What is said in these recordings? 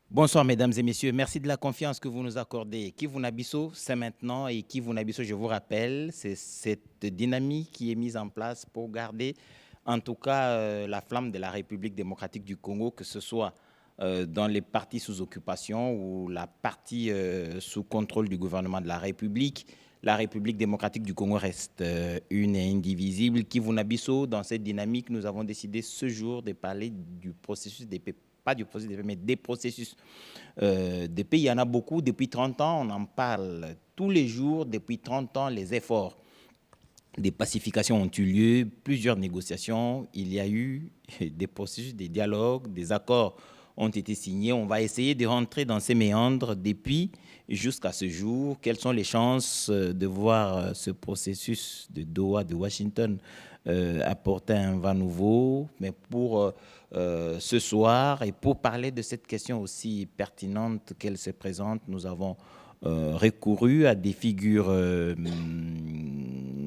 Bonsoir mesdames et messieurs, merci de la confiance que vous nous accordez. Kivuna Bisso, c'est maintenant et Kivuna Bisso, je vous rappelle, c'est cette dynamique qui est mise en place pour garder en tout cas la flamme de la République démocratique du Congo, que ce soit dans les parties sous occupation ou la partie sous contrôle du gouvernement de la République. La République démocratique du Congo reste une et indivisible. Kivuna Bisso, dans cette dynamique, nous avons décidé ce jour de parler du processus des pas du processus des paix, mais des processus des pays. Il y en a beaucoup. Depuis 30 ans, on en parle tous les jours. Depuis 30 ans, les efforts des pacifications ont eu lieu, plusieurs négociations. Il y a eu des processus, des dialogues, des accords ont été signés. On va essayer de rentrer dans ces méandres depuis jusqu'à ce jour. Quelles sont les chances de voir ce processus de Doha, de Washington, apporter un vent nouveau? Mais pour ce soir, et pour parler de cette question aussi pertinente qu'elle se présente, nous avons recouru à des figures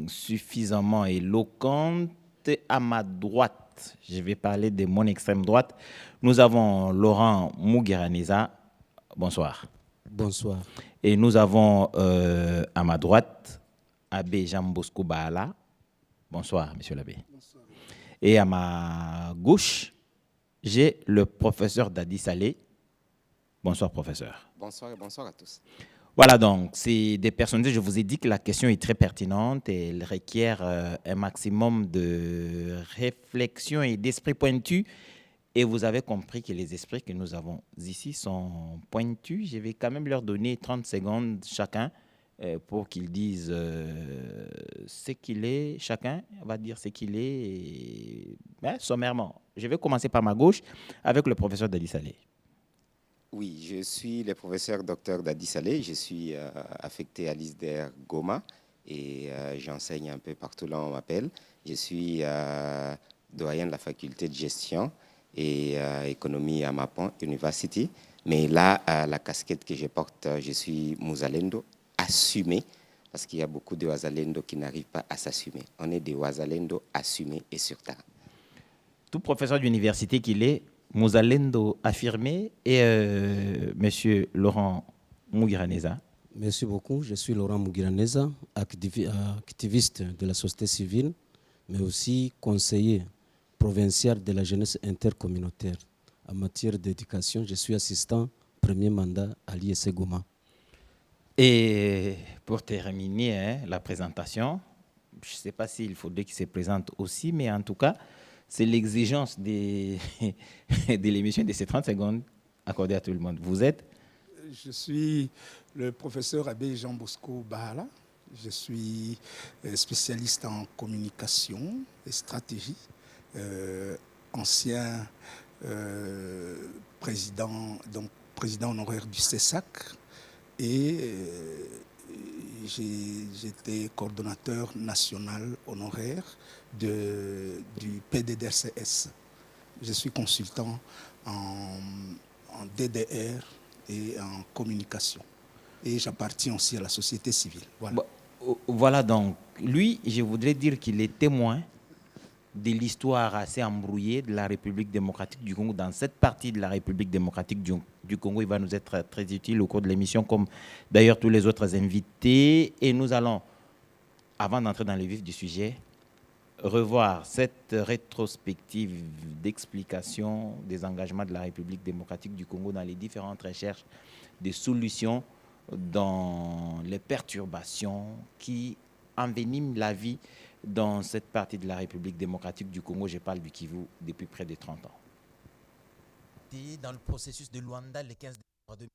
suffisamment éloquentes. À ma droite, je vais parler de mon extrême droite, nous avons Laurent Mugiraneza. Bonsoir. Bonsoir. Et nous avons à ma droite Abbé Jean Bosco Baala. Bonsoir, monsieur l'abbé. Bonsoir. Et à ma gauche, j'ai le professeur Dadi Salé. Bonsoir, professeur. Bonsoir et bonsoir à tous. Voilà, donc, c'est des personnalités. Je vous ai dit que la question est très pertinente et elle requiert un maximum de réflexion et d'esprit pointu. Et vous avez compris que les esprits que nous avons ici sont pointus. Je vais quand même leur donner 30 secondes chacun pour qu'ils disent ce qu'il est. Chacun va dire ce qu'il est sommairement. Je vais commencer par ma gauche avec le professeur Dadi Salé. Oui, je suis le professeur Dr Dadi Salé. Je suis affecté à l'ISDER Goma et j'enseigne un peu partout là où on m'appelle. Je suis doyen de la faculté de gestion et économie à Mapon University. Mais là, la casquette que je porte, je suis Muzalendo assumé, parce qu'il y a beaucoup de Wazalendo qui n'arrivent pas à s'assumer. On est des Wazalendo assumés et sur terre. Tout professeur d'université qu'il est, Muzalendo affirmé, et monsieur Laurent Mugiraneza. Merci beaucoup. Je suis Laurent Mugiraneza, activiste de la société civile, mais aussi conseiller provincial de la jeunesse intercommunautaire. En matière d'éducation, je suis assistant premier mandat à l'ISC Goma. Et pour terminer la présentation, je ne sais pas s'il faudrait qu'il se présente aussi, mais en tout cas, c'est l'exigence de l'émission de ces 30 secondes accordées à tout le monde. Vous êtes? Je suis le professeur Abbé Jean Bosco Baala. Je suis spécialiste en communication et stratégie, ancien président honoraire du CESAC et j'étais coordonnateur national honoraire du PDDRCS. Je suis consultant en DDR et en communication. Et j'appartiens aussi à la société civile. Voilà. Voilà donc. Lui, je voudrais dire qu'il est témoin de l'histoire assez embrouillée de la République démocratique du Congo. Dans cette partie de la République démocratique du Congo, il va nous être très utile au cours de l'émission, comme d'ailleurs tous les autres invités. Et nous allons, avant d'entrer dans le vif du sujet, revoir cette rétrospective d'explication des engagements de la République démocratique du Congo dans les différentes recherches de solutions dans les perturbations qui enveniment la vie dans cette partie de la République démocratique du Congo. Je parle du Kivu depuis près de 30 ans. Dans le processus de Luanda le 15 décembre 2000,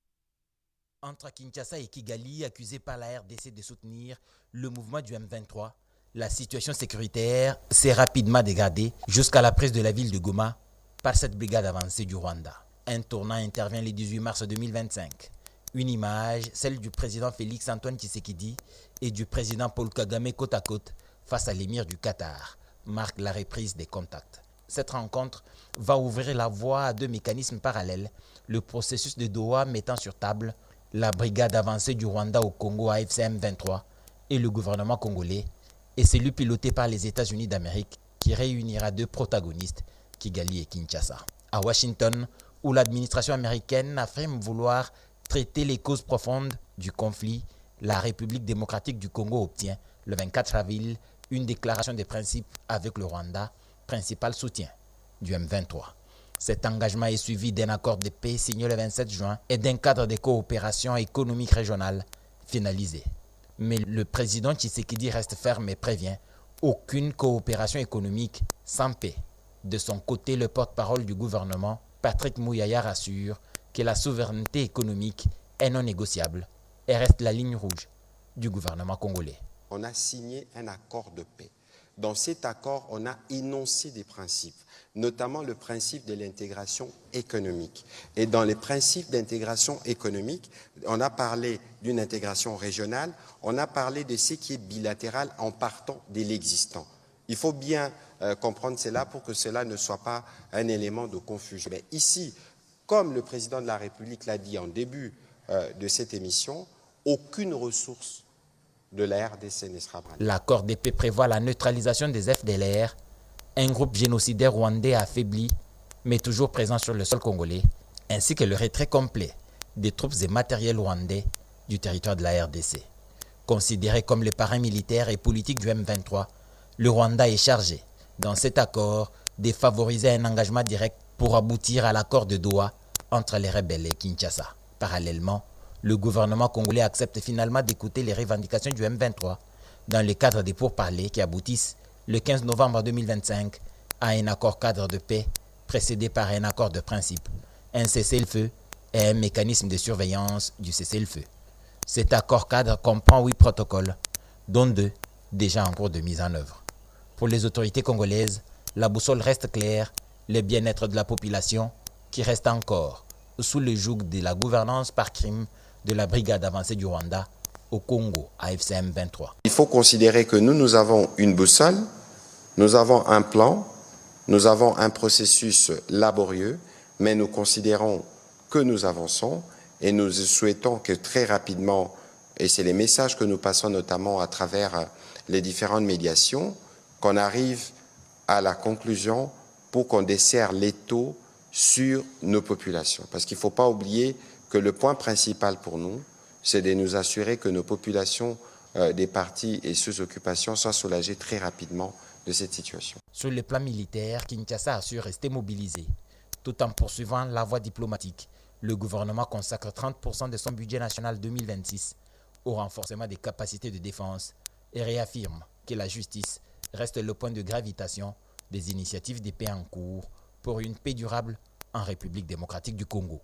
entre Kinshasa et Kigali, accusés par la RDC de soutenir le mouvement du M23, la situation sécuritaire s'est rapidement dégradée jusqu'à la prise de la ville de Goma par cette brigade avancée du Rwanda. Un tournant intervient le 18 mars 2025. Une image, celle du président Félix Antoine Tshisekedi et du président Paul Kagame côte à côte face à l'émir du Qatar, marque la reprise des contacts. Cette rencontre va ouvrir la voie à deux mécanismes parallèles, le processus de Doha mettant sur table la brigade avancée du Rwanda au Congo AFCM 23 et le gouvernement congolais, et celui piloté par les États-Unis d'Amérique qui réunira deux protagonistes, Kigali et Kinshasa. À Washington, où l'administration américaine affirme vouloir traiter les causes profondes du conflit, la République démocratique du Congo obtient le 24 avril une déclaration de principe avec le Rwanda, principal soutien du M23. Cet engagement est suivi d'un accord de paix signé le 27 juin et d'un cadre de coopération économique régionale finalisé. Mais le président Tshisekedi reste ferme et prévient aucune coopération économique sans paix. De son côté, le porte-parole du gouvernement, Patrick Muyaya, rassure que la souveraineté économique est non négociable et reste la ligne rouge du gouvernement congolais. On a signé un accord de paix. Dans cet accord, on a énoncé des principes, notamment le principe de l'intégration économique. Et dans les principes d'intégration économique, on a parlé d'une intégration régionale, on a parlé de ce qui est bilatéral en partant de l'existant. Il faut bien comprendre cela pour que cela ne soit pas un élément de confusion. Mais ici, comme le président de la République l'a dit en début de cette émission, aucune ressource de la RDC ne sera brandie. L'accord de paix prévoit la neutralisation des FDLR, un groupe génocidaire rwandais affaibli, mais toujours présent sur le sol congolais, ainsi que le retrait complet des troupes et matériels rwandais du territoire de la RDC. Considéré comme le parrain militaire et politique du M23, le Rwanda est chargé, dans cet accord, de favoriser un engagement direct pour aboutir à l'accord de Doha entre les rebelles et Kinshasa. Parallèlement, le gouvernement congolais accepte finalement d'écouter les revendications du M23 dans le cadre des pourparlers qui aboutissent le 15 novembre 2025 à un accord cadre de paix précédé par un accord de principe, un cessez-le-feu et un mécanisme de surveillance du cessez-le-feu. Cet accord cadre comprend 8 protocoles, dont 2 déjà en cours de mise en œuvre. Pour les autorités congolaises, la boussole reste claire, le bien-être de la population qui reste encore sous le joug de la gouvernance par crime de la brigade avancée du Rwanda au Congo, AFCM 23. Il faut considérer que nous avons une boussole, nous avons un plan, nous avons un processus laborieux, mais nous considérons que nous avançons et nous souhaitons que très rapidement, et c'est les messages que nous passons notamment à travers les différentes médiations, qu'on arrive à la conclusion pour qu'on desserre l'étau sur nos populations. Parce qu'il ne faut pas oublier que le point principal pour nous, c'est de nous assurer que nos populations des partis et sous occupation soient soulagées très rapidement de cette situation. Sur le plan militaire, Kinshasa a su rester mobilisé. Tout en poursuivant la voie diplomatique, le gouvernement consacre 30% de son budget national 2026 au renforcement des capacités de défense et réaffirme que la justice reste le point de gravitation des initiatives de paix en cours pour une paix durable en République démocratique du Congo.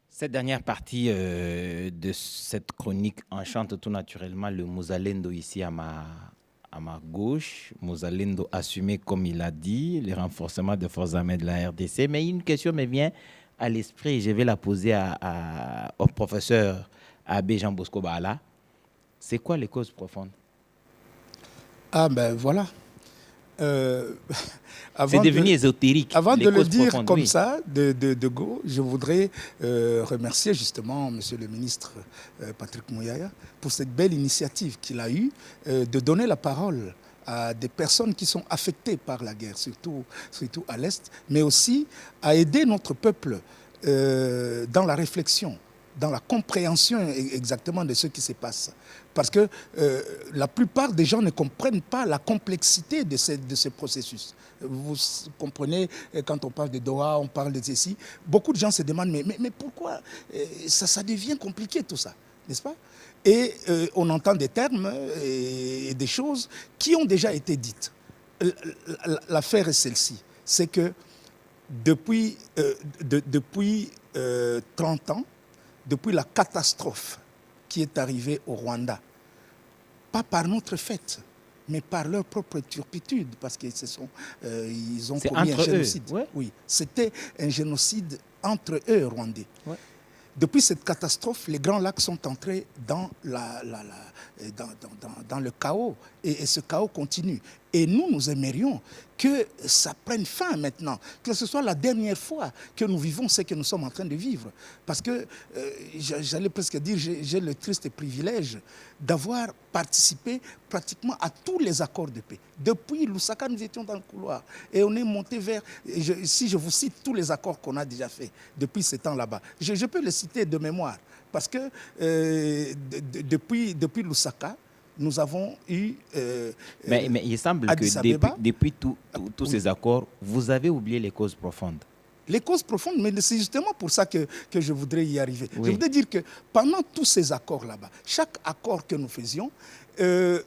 Cette dernière partie de cette chronique enchante tout naturellement le Muzalendo ici à ma gauche. Muzalendo assumé, comme il a dit, le renforcement des forces armées de la RDC. Mais une question me vient à l'esprit et je vais la poser au professeur Abbé Jean Bosco Bahala. C'est quoi les causes profondes? Ah ben voilà. C'est devenu ésotérique. Avant de le dire comme ça, de go, je voudrais remercier justement Monsieur le ministre Patrick Muyaya pour cette belle initiative qu'il a eue de donner la parole à des personnes qui sont affectées par la guerre, surtout à l'Est, mais aussi à aider notre peuple dans la réflexion, dans la compréhension exactement de ce qui se passe. Parce que la plupart des gens ne comprennent pas la complexité de ce processus. Vous comprenez, quand on parle de Doha, on parle de ceci, beaucoup de gens se demandent, mais pourquoi ça devient compliqué tout ça, n'est-ce pas? Et on entend des termes et des choses qui ont déjà été dites. L'affaire est celle-ci, c'est que depuis 30 ans, depuis la catastrophe qui est arrivée au Rwanda, pas par notre fait, mais par leur propre turpitude, parce qu'ils ont commis un génocide. Ouais. Oui, c'était un génocide entre eux, Rwandais. Ouais. Depuis cette catastrophe, les Grands Lacs sont entrés dans le chaos, et ce chaos continue. Et nous aimerions que ça prenne fin maintenant, que ce soit la dernière fois que nous vivons ce que nous sommes en train de vivre. Parce que, j'allais presque dire, j'ai le triste privilège d'avoir participé pratiquement à tous les accords de paix. Depuis Lusaka, nous étions dans le couloir. Et on est monté vers, si je vous cite tous les accords qu'on a déjà faits depuis ce temps là-bas, je peux les citer de mémoire. Parce que depuis Lusaka, nous avons eu... mais il semble que depuis tous ces accords, vous avez oublié les causes profondes. Les causes profondes, mais c'est justement pour ça que je voudrais y arriver. Oui. Je voudrais dire que pendant tous ces accords là-bas, chaque accord que nous faisions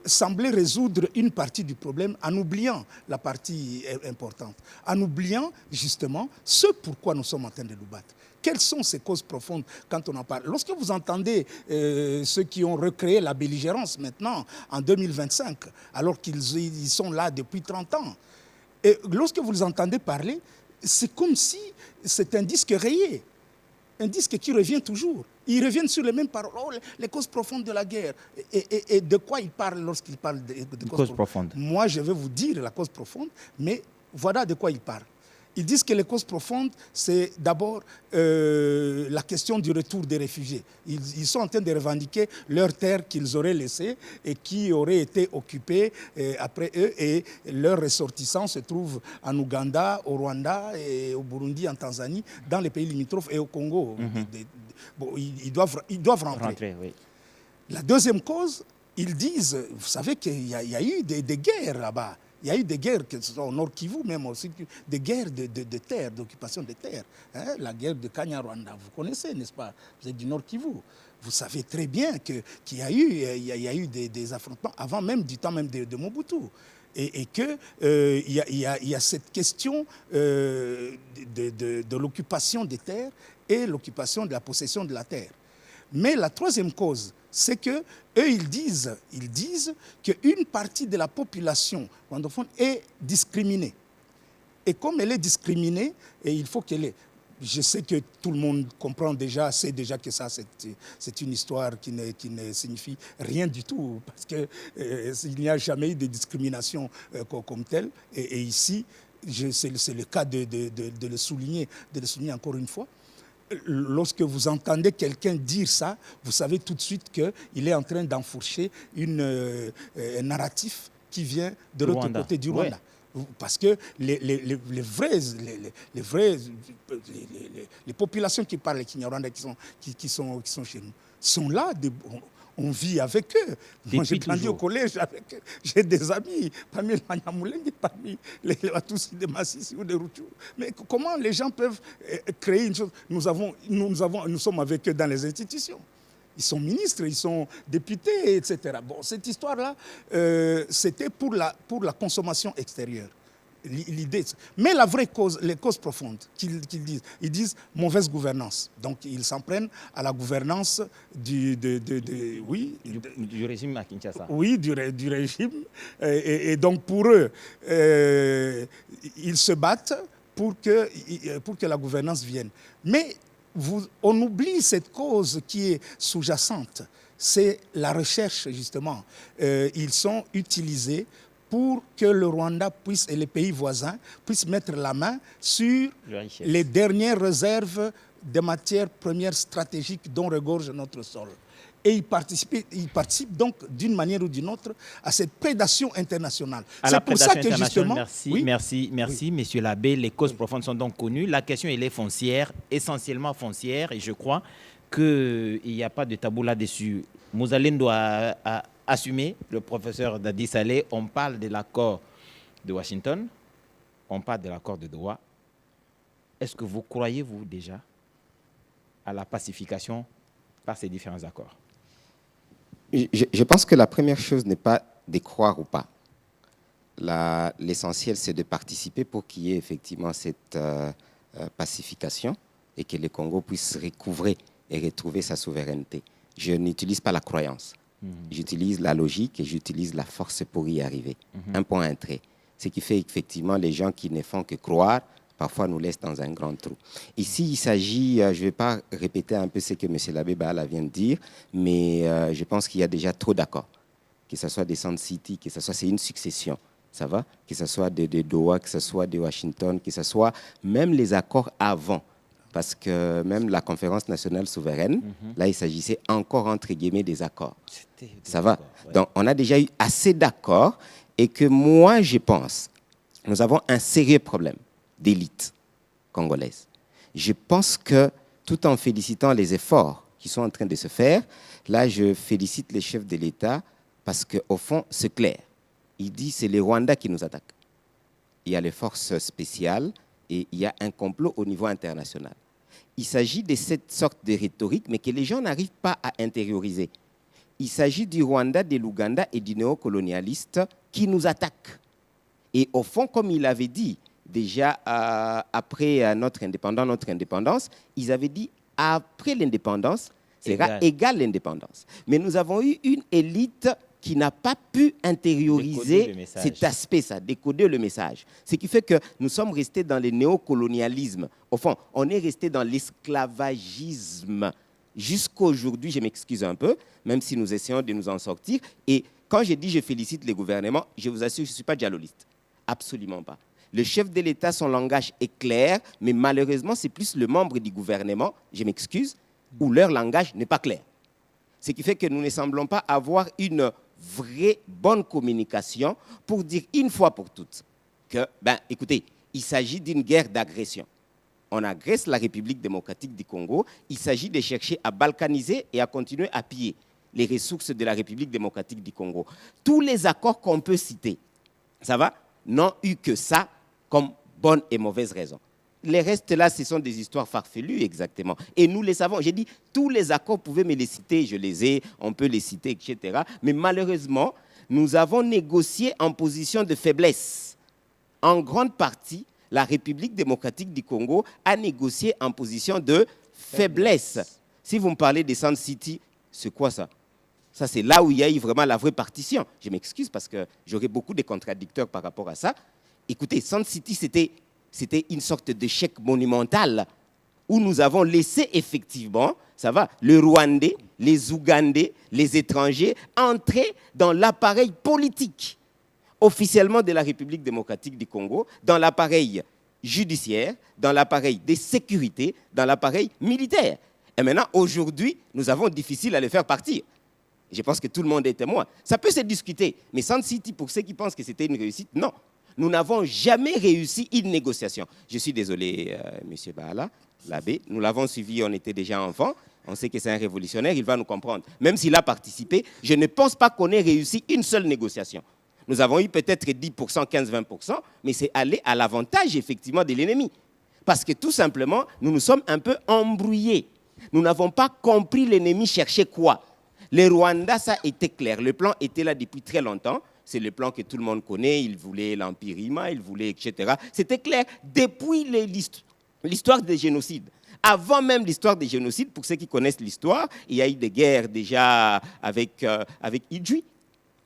semblait résoudre une partie du problème en oubliant la partie importante, en oubliant justement ce pourquoi nous sommes en train de nous battre. Quelles sont ces causes profondes quand on en parle? Lorsque vous entendez ceux qui ont recréé la belligérance maintenant, en 2025, alors qu'ils sont là depuis 30 ans, et lorsque vous les entendez parler, c'est comme si c'est un disque rayé, un disque qui revient toujours. Ils reviennent sur les mêmes paroles, oh, les causes profondes de la guerre. Et de quoi ils parlent lorsqu'ils parlent de causes profondes? Moi, je vais vous dire la cause profonde, mais voilà de quoi ils parlent. Ils disent que les causes profondes, c'est d'abord la question du retour des réfugiés. Ils sont en train de revendiquer leurs terres qu'ils auraient laissées et qui auraient été occupées après eux. Et leurs ressortissants se trouvent en Ouganda, au Rwanda, et au Burundi, en Tanzanie, dans les pays limitrophes et au Congo. Bon, ils doivent rentrer. Oui. La deuxième cause, ils disent, vous savez qu'il y a eu des guerres là-bas. Il y a eu des guerres, que ce soit au Nord Kivu, même aussi, des guerres de terre, d'occupation de terre. Hein? La guerre de Kanyarwanda, vous connaissez, n'est-ce pas? Vous êtes du Nord Kivu. Vous savez très bien qu'il y a eu des affrontements avant même du temps même de Mobutu. Et qu'il y a cette question de l'occupation des terres et l'occupation de la possession de la terre. Mais la troisième cause, c'est que eux ils disent qu'une partie de la population rwandophone est discriminée. Et comme elle est discriminée, et il faut qu'elle ait... Je sais que tout le monde comprend déjà, sait déjà que ça, c'est une histoire qui ne signifie rien du tout, parce qu'il n'y a jamais eu de discrimination comme telle. Et ici, c'est le cas de le souligner encore une fois. Lorsque vous entendez quelqu'un dire ça, vous savez tout de suite qu'il est en train d'enfourcher un narratif qui vient de l'autre côté du Rwanda. Ouais. Parce que les populations qui parlent Kinyarwanda, qui sont chez nous, sont là. On vit avec eux. Moi, j'ai grandi au collège avec eux. J'ai des amis parmi les Banyamulenge, parmi les Watusi de Massissi ou de Rutshuru. Mais comment les gens peuvent créer une chose? Nous sommes avec eux dans les institutions. Ils sont ministres, ils sont députés, etc. Bon, cette histoire-là, c'était pour la consommation extérieure. L'idée. Mais la vraie cause, les causes profondes qu'ils disent, ils disent mauvaise gouvernance. Donc ils s'en prennent à la gouvernance du régime à Kinshasa. Oui, du régime. Et donc pour eux, ils se battent pour que la gouvernance vienne. Mais on oublie cette cause qui est sous-jacente. C'est la recherche, justement. Ils sont utilisés pour que le Rwanda et les pays voisins puissent mettre la main sur les dernières réserves de matières premières stratégiques dont regorge notre sol. Et ils participent donc d'une manière ou d'une autre à cette prédation internationale. C'est pour ça que justement... Merci, monsieur l'abbé. Les causes profondes sont donc connues. La question, elle est foncière, essentiellement foncière, et je crois qu'il n'y a pas de tabou là-dessus. Muzalendo a assumé, le professeur Dadi Saleh, on parle de l'accord de Washington, on parle de l'accord de Doha. Est-ce que vous croyez, vous, déjà, à la pacification par ces différents accords? Je pense que la première chose n'est pas de croire ou pas. L'essentiel, c'est de participer pour qu'il y ait effectivement cette pacification et que le Congo puisse recouvrer et retrouver sa souveraineté. Je n'utilise pas la croyance. J'utilise la logique et j'utilise la force pour y arriver. Un point, un trait. Ce qui fait effectivement les gens qui ne font que croire, parfois nous laissent dans un grand trou. Ici, il s'agit, je ne vais pas répéter un peu ce que M. l'abbé Baala vient de dire, mais je pense qu'il y a déjà trop d'accords. Que ce soit des Sun City, que ce soit, c'est une succession. ça va, que ce soit de Doha, que ce soit de Washington, que ce soit même les accords avant. Parce que même la conférence nationale souveraine, là, il s'agissait encore, entre guillemets, des accords. Ça va. Ouais. Donc, on a déjà eu assez d'accords et que moi, je pense, nous avons un sérieux problème d'élite congolaise. Je pense que, tout en félicitant les efforts qui sont en train de se faire, là, je félicite les chefs de l'État parce qu'au fond, c'est clair. Il dit que c'est les Rwandais qui nous attaquent. Il y a les forces spéciales et il y a un complot au niveau international. Il s'agit de cette sorte de rhétorique, mais que les gens n'arrivent pas à intérioriser. Il s'agit du Rwanda, de l'Ouganda et du néocolonialiste qui nous attaquent. Et au fond, comme il avait dit déjà après notre indépendance, ils avaient dit après l'indépendance, sera égal l'indépendance. Mais nous avons eu une élite qui n'a pas pu intérioriser cet aspect, ça, décoder le message. Ce qui fait que nous sommes restés dans le néocolonialisme. Au fond, on est resté dans l'esclavagisme. Jusqu'aujourd'hui, je m'excuse un peu, même si nous essayons de nous en sortir. Et quand je dis je félicite les gouvernements, je vous assure, je ne suis pas dialoliste. Absolument pas. Le chef de l'État, son langage est clair, mais malheureusement, c'est plus le membre du gouvernement, je m'excuse, où leur langage n'est pas clair. Ce qui fait que nous ne semblons pas avoir une vraie bonne communication pour dire une fois pour toutes que, écoutez, il s'agit d'une guerre d'agression. On agresse la République démocratique du Congo, il s'agit de chercher à balkaniser et à continuer à piller les ressources de la République démocratique du Congo. Tous les accords qu'on peut citer, ça va, n'ont eu que ça comme bonne et mauvaise raison. Les restes là, ce sont des histoires farfelues exactement. Et nous les savons. J'ai dit, tous les accords, vous pouvez me les citer, je les ai, on peut les citer, etc. Mais malheureusement, nous avons négocié en position de faiblesse. En grande partie, la République démocratique du Congo a négocié en position de faiblesse. Si vous me parlez des Sun City, c'est quoi ça? Ça, c'est là où il y a eu vraiment la vraie partition. Je m'excuse parce que j'aurais beaucoup de contradicteurs par rapport à ça. Écoutez, Sun City, c'était une sorte d'échec monumental où nous avons laissé effectivement, ça va, le Rwandais, les Ougandais, les étrangers entrer dans l'appareil politique officiellement de la République démocratique du Congo, dans l'appareil judiciaire, dans l'appareil de sécurité, dans l'appareil militaire. Et maintenant, aujourd'hui, nous avons difficile à les faire partir. Je pense que tout le monde est témoin. Ça peut se discuter, mais Sun City, pour ceux qui pensent que c'était une réussite, non. Nous n'avons jamais réussi une négociation. Je suis désolé, M. Bahala, l'abbé. Nous l'avons suivi, on était déjà enfants. On sait que c'est un révolutionnaire, il va nous comprendre. Même s'il a participé, je ne pense pas qu'on ait réussi une seule négociation. Nous avons eu peut-être 10%, 15-20%, mais c'est allé à l'avantage, effectivement, de l'ennemi. Parce que tout simplement, nous nous sommes un peu embrouillés. Nous n'avons pas compris l'ennemi cherchait quoi. Les Rwandais, ça était clair. Le plan était là depuis très longtemps. C'est le plan que tout le monde connaît. Ils voulaient l'Empire Hima, ils voulaient, etc. C'était clair depuis l'histoire des génocides. Avant même l'histoire des génocides, pour ceux qui connaissent l'histoire, il y a eu des guerres déjà avec Idjwi,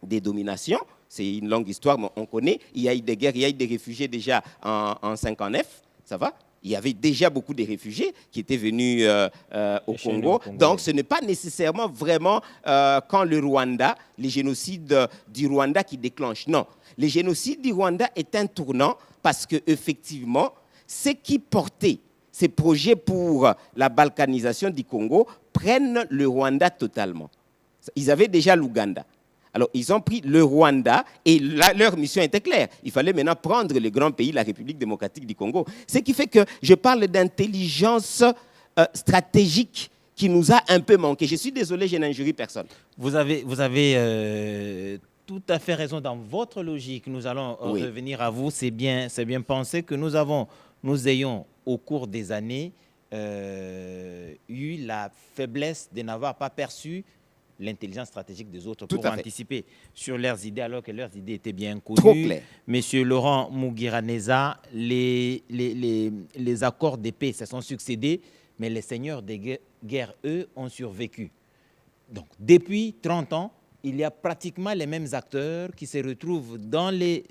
des dominations. C'est une longue histoire, mais on connaît. Il y a eu des guerres, il y a eu des réfugiés déjà en 59, ça va? Il y avait déjà beaucoup de réfugiés qui étaient venus au Congo. Donc, ce n'est pas nécessairement vraiment quand le Rwanda, les génocides du Rwanda qui déclenchent. Non, les génocides du Rwanda est un tournant parce qu'effectivement, ceux qui portaient ces projets pour la balkanisation du Congo prennent le Rwanda totalement. Ils avaient déjà l'Ouganda. Alors, ils ont pris le Rwanda et leur mission était claire. Il fallait maintenant prendre le grand pays, la République démocratique du Congo. Ce qui fait que je parle d'intelligence stratégique qui nous a un peu manqué. Je suis désolé, je n'injurie personne. Vous avez tout à fait raison dans votre logique. Nous allons revenir à vous. C'est bien pensé que nous ayons, au cours des années, eu la faiblesse de n'avoir pas perçu l'intelligence stratégique des autres pour anticiper sur leurs idées, alors que leurs idées étaient bien connues. Trop clair. Monsieur Laurent Mugiraneza, les accords de paix se sont succédés, mais les seigneurs de guerre, eux, ont survécu. Donc, depuis 30 ans, il y a pratiquement les mêmes acteurs qui se retrouvent dans les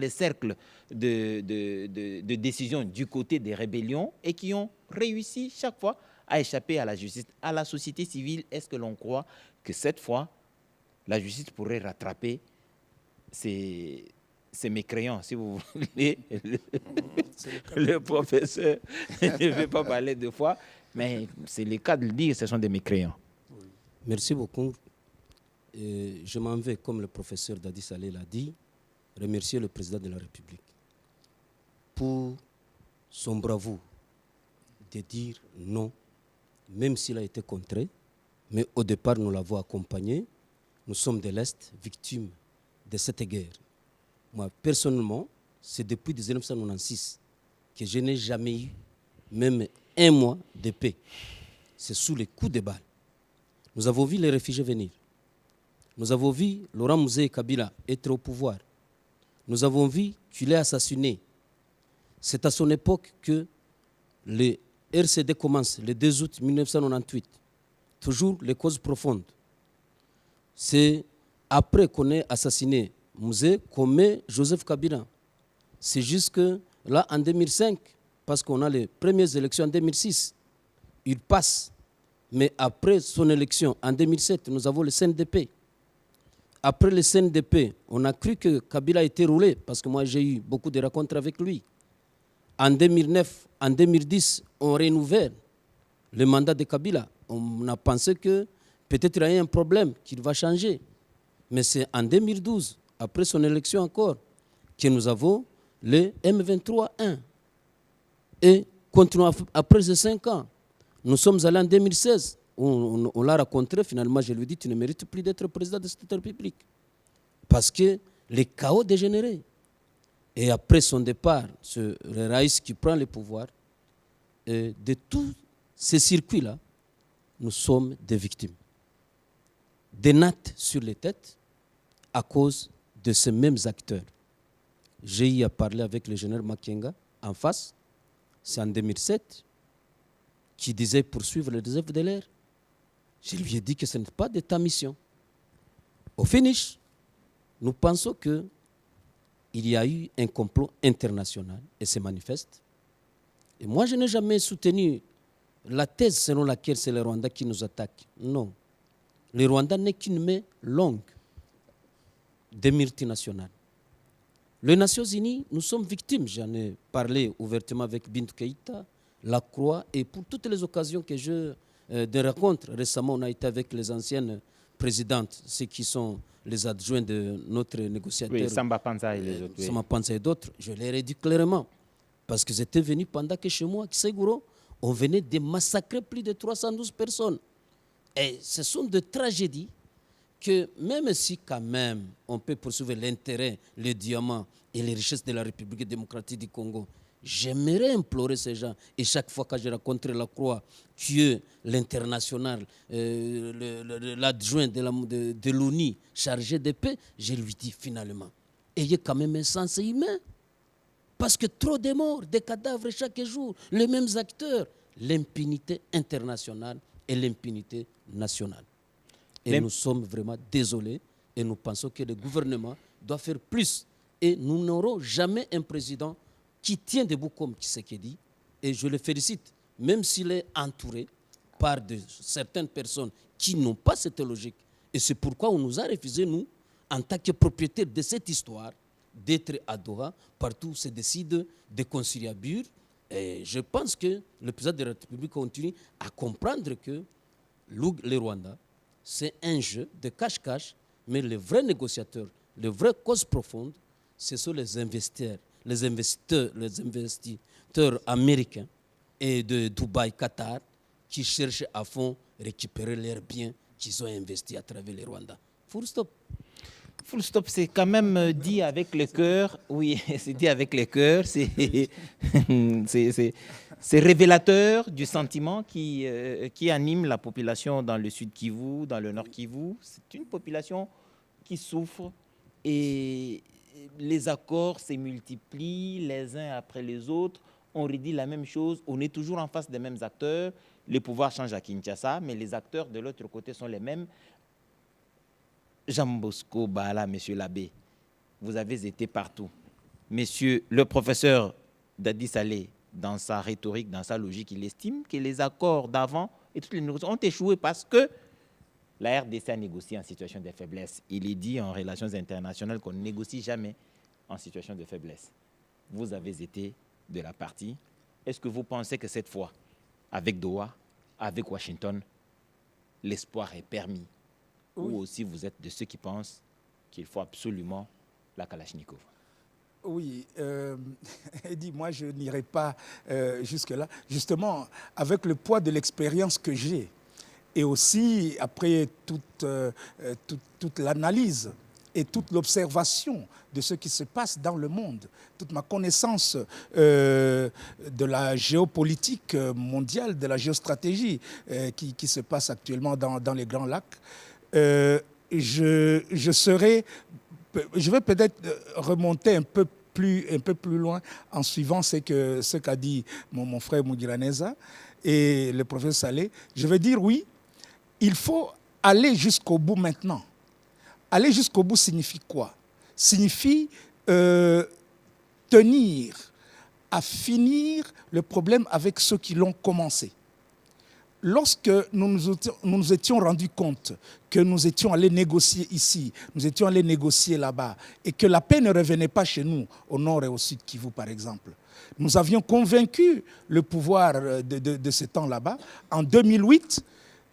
cercles de décision du côté des rébellions et qui ont réussi chaque fois à échapper à la justice. À la société civile, est-ce que l'on croit que cette fois, la justice pourrait rattraper ces c'est mécréant, si vous voulez. Le professeur ne veut pas parler deux fois, mais c'est le cas de le dire, ce sont des mécréants. Merci beaucoup. Je m'en vais, comme le professeur Dadi Saleh l'a dit, remercier le président de la République pour son bravoure de dire non, même s'il a été contré. Mais au départ, nous l'avons accompagné. Nous sommes de l'Est, victimes de cette guerre. Moi, personnellement, c'est depuis 1996 que je n'ai jamais eu même un mois de paix. C'est sous les coups de balles. Nous avons vu les réfugiés venir. Nous avons vu Laurent Mouzé Kabila être au pouvoir. Nous avons vu qu'il est assassiné. C'est à son époque que le RCD commence, le 2 août 1998. Toujours les causes profondes. C'est après qu'on ait assassiné Mouzé qu'on met Joseph Kabila. C'est juste que là, en 2005, parce qu'on a les premières élections en 2006, il passe. Mais après son élection, en 2007, nous avons le CNDP. Après le CNDP, on a cru que Kabila était roulé, parce que moi j'ai eu beaucoup de rencontres avec lui. En 2009, en 2010, on renouvelle le mandat de Kabila. On a pensé que peut-être il y a un problème, qu'il va changer. Mais c'est en 2012, après son élection encore, que nous avons le M23-1. Et continuons après ces 5 ans. Nous sommes allés en 2016. On l'a rencontré, finalement, je lui ai dit, tu ne mérites plus d'être président de cette République. Parce que les chaos dégénérés. Et après son départ, le Raïs qui prend le pouvoir, de tous ces circuits-là, nous sommes des victimes. Des nattes sur les têtes à cause de ces mêmes acteurs. J'ai eu à parler avec le général Makenga en face, c'est en 2007, qui disait poursuivre les réserves de l'air. Je lui ai dit que ce n'est pas de ta mission. Au finish, nous pensons qu'il y a eu un complot international et c'est manifeste. Et moi, je n'ai jamais soutenu la thèse selon laquelle c'est le Rwanda qui nous attaque. Non. Le Rwanda n'est qu'une main longue des multinationales. Les Nations Unies, nous sommes victimes. J'en ai parlé ouvertement avec Bintou Keïta, la Croix, et pour toutes les occasions que je de rencontres. Récemment, on a été avec les anciennes présidentes, ceux qui sont les adjoints de notre négociateur. Oui, Samba Panza et les autres. Samba Panza et d'autres. Je leur ai dit clairement. Parce qu'ils étaient venus pendant que chez moi, à Kiseguro, on venait de massacrer plus de 312 personnes. Et ce sont des tragédies que même si quand même on peut poursuivre l'intérêt, les diamants et les richesses de la République démocratique du Congo, j'aimerais implorer ces gens. Et chaque fois que je rencontre la Croix, qui est l'international, l'adjoint de l'ONU chargé de paix, je lui dis finalement, ayez quand même un sens humain. Parce que trop de morts, des cadavres chaque jour, les mêmes acteurs, l'impunité internationale et l'impunité nationale. Et nous sommes vraiment désolés et nous pensons que le gouvernement doit faire plus. Et nous n'aurons jamais un président qui tient debout comme Tshisekedi. Et je le félicite, même s'il est entouré par certaines personnes qui n'ont pas cette logique. Et c'est pourquoi on nous a refusé, nous, en tant que propriétaires de cette histoire, d'être à Doha, partout où se décide de conciliabule. Et je pense que le président de la République continue à comprendre que le Rwanda, c'est un jeu de cache-cache, mais les vrais négociateurs, les vraies causes profondes, ce sont les investisseurs américains et de Dubaï, Qatar, qui cherchent à fond récupérer leurs biens qu'ils ont investis à travers le Rwanda. Full stop. Full stop, c'est quand même dit avec le cœur. Oui, c'est dit avec le cœur. C'est révélateur du sentiment qui anime la population dans le sud Kivu, dans le nord Kivu. C'est une population qui souffre et les accords se multiplient les uns après les autres. On redit la même chose. On est toujours en face des mêmes acteurs. Le pouvoir change à Kinshasa, mais les acteurs de l'autre côté sont les mêmes. Jean Bosco Bala, monsieur l'abbé, vous avez été partout. Monsieur le professeur Dadi Saleh, dans sa rhétorique, dans sa logique, il estime que les accords d'avant et toutes les négociations ont échoué parce que la RDC a négocié en situation de faiblesse. Il est dit en relations internationales qu'on ne négocie jamais en situation de faiblesse. Vous avez été de la partie. Est-ce que vous pensez que cette fois, avec Doha, avec Washington, l'espoir est permis? Oui. Ou aussi vous êtes de ceux qui pensent qu'il faut absolument la Kalachnikov? Oui, Eddy, moi je n'irai pas jusque-là. Justement, avec le poids de l'expérience que j'ai, et aussi après toute l'analyse et toute l'observation de ce qui se passe dans le monde, toute ma connaissance de la géopolitique mondiale, de la géostratégie qui se passe actuellement dans les Grands Lacs, je vais peut-être remonter un peu plus loin en suivant ce qu'a dit mon frère Mugiraneza et le professeur Saleh. Je vais dire oui, il faut aller jusqu'au bout maintenant. Aller jusqu'au bout signifie quoi? Signifie tenir à finir le problème avec ceux qui l'ont commencé. Lorsque nous nous étions rendus compte que nous étions allés négocier ici, nous étions allés négocier là-bas, et que la paix ne revenait pas chez nous, au nord et au sud Kivu par exemple, nous avions convaincu le pouvoir de ce temps là-bas, en 2008,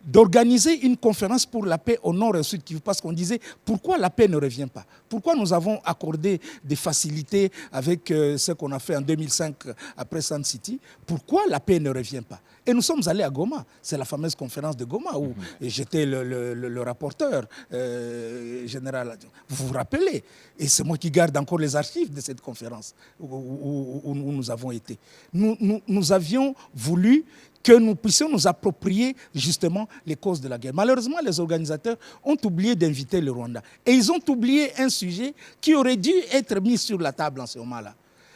d'organiser une conférence pour la paix au nord et au sud Kivu, parce qu'on disait pourquoi la paix ne revient pas? Pourquoi nous avons accordé des facilités avec ce qu'on a fait en 2005 après Sun City? Pourquoi la paix ne revient pas? Et nous sommes allés à Goma, c'est la fameuse conférence de Goma où j'étais le rapporteur général. Vous vous rappelez? Et c'est moi qui garde encore les archives de cette conférence où nous avons été. Nous avions voulu que nous puissions nous approprier justement les causes de la guerre. Malheureusement, les organisateurs ont oublié d'inviter le Rwanda. Et ils ont oublié un sujet qui aurait dû être mis sur la table en ce moment-là.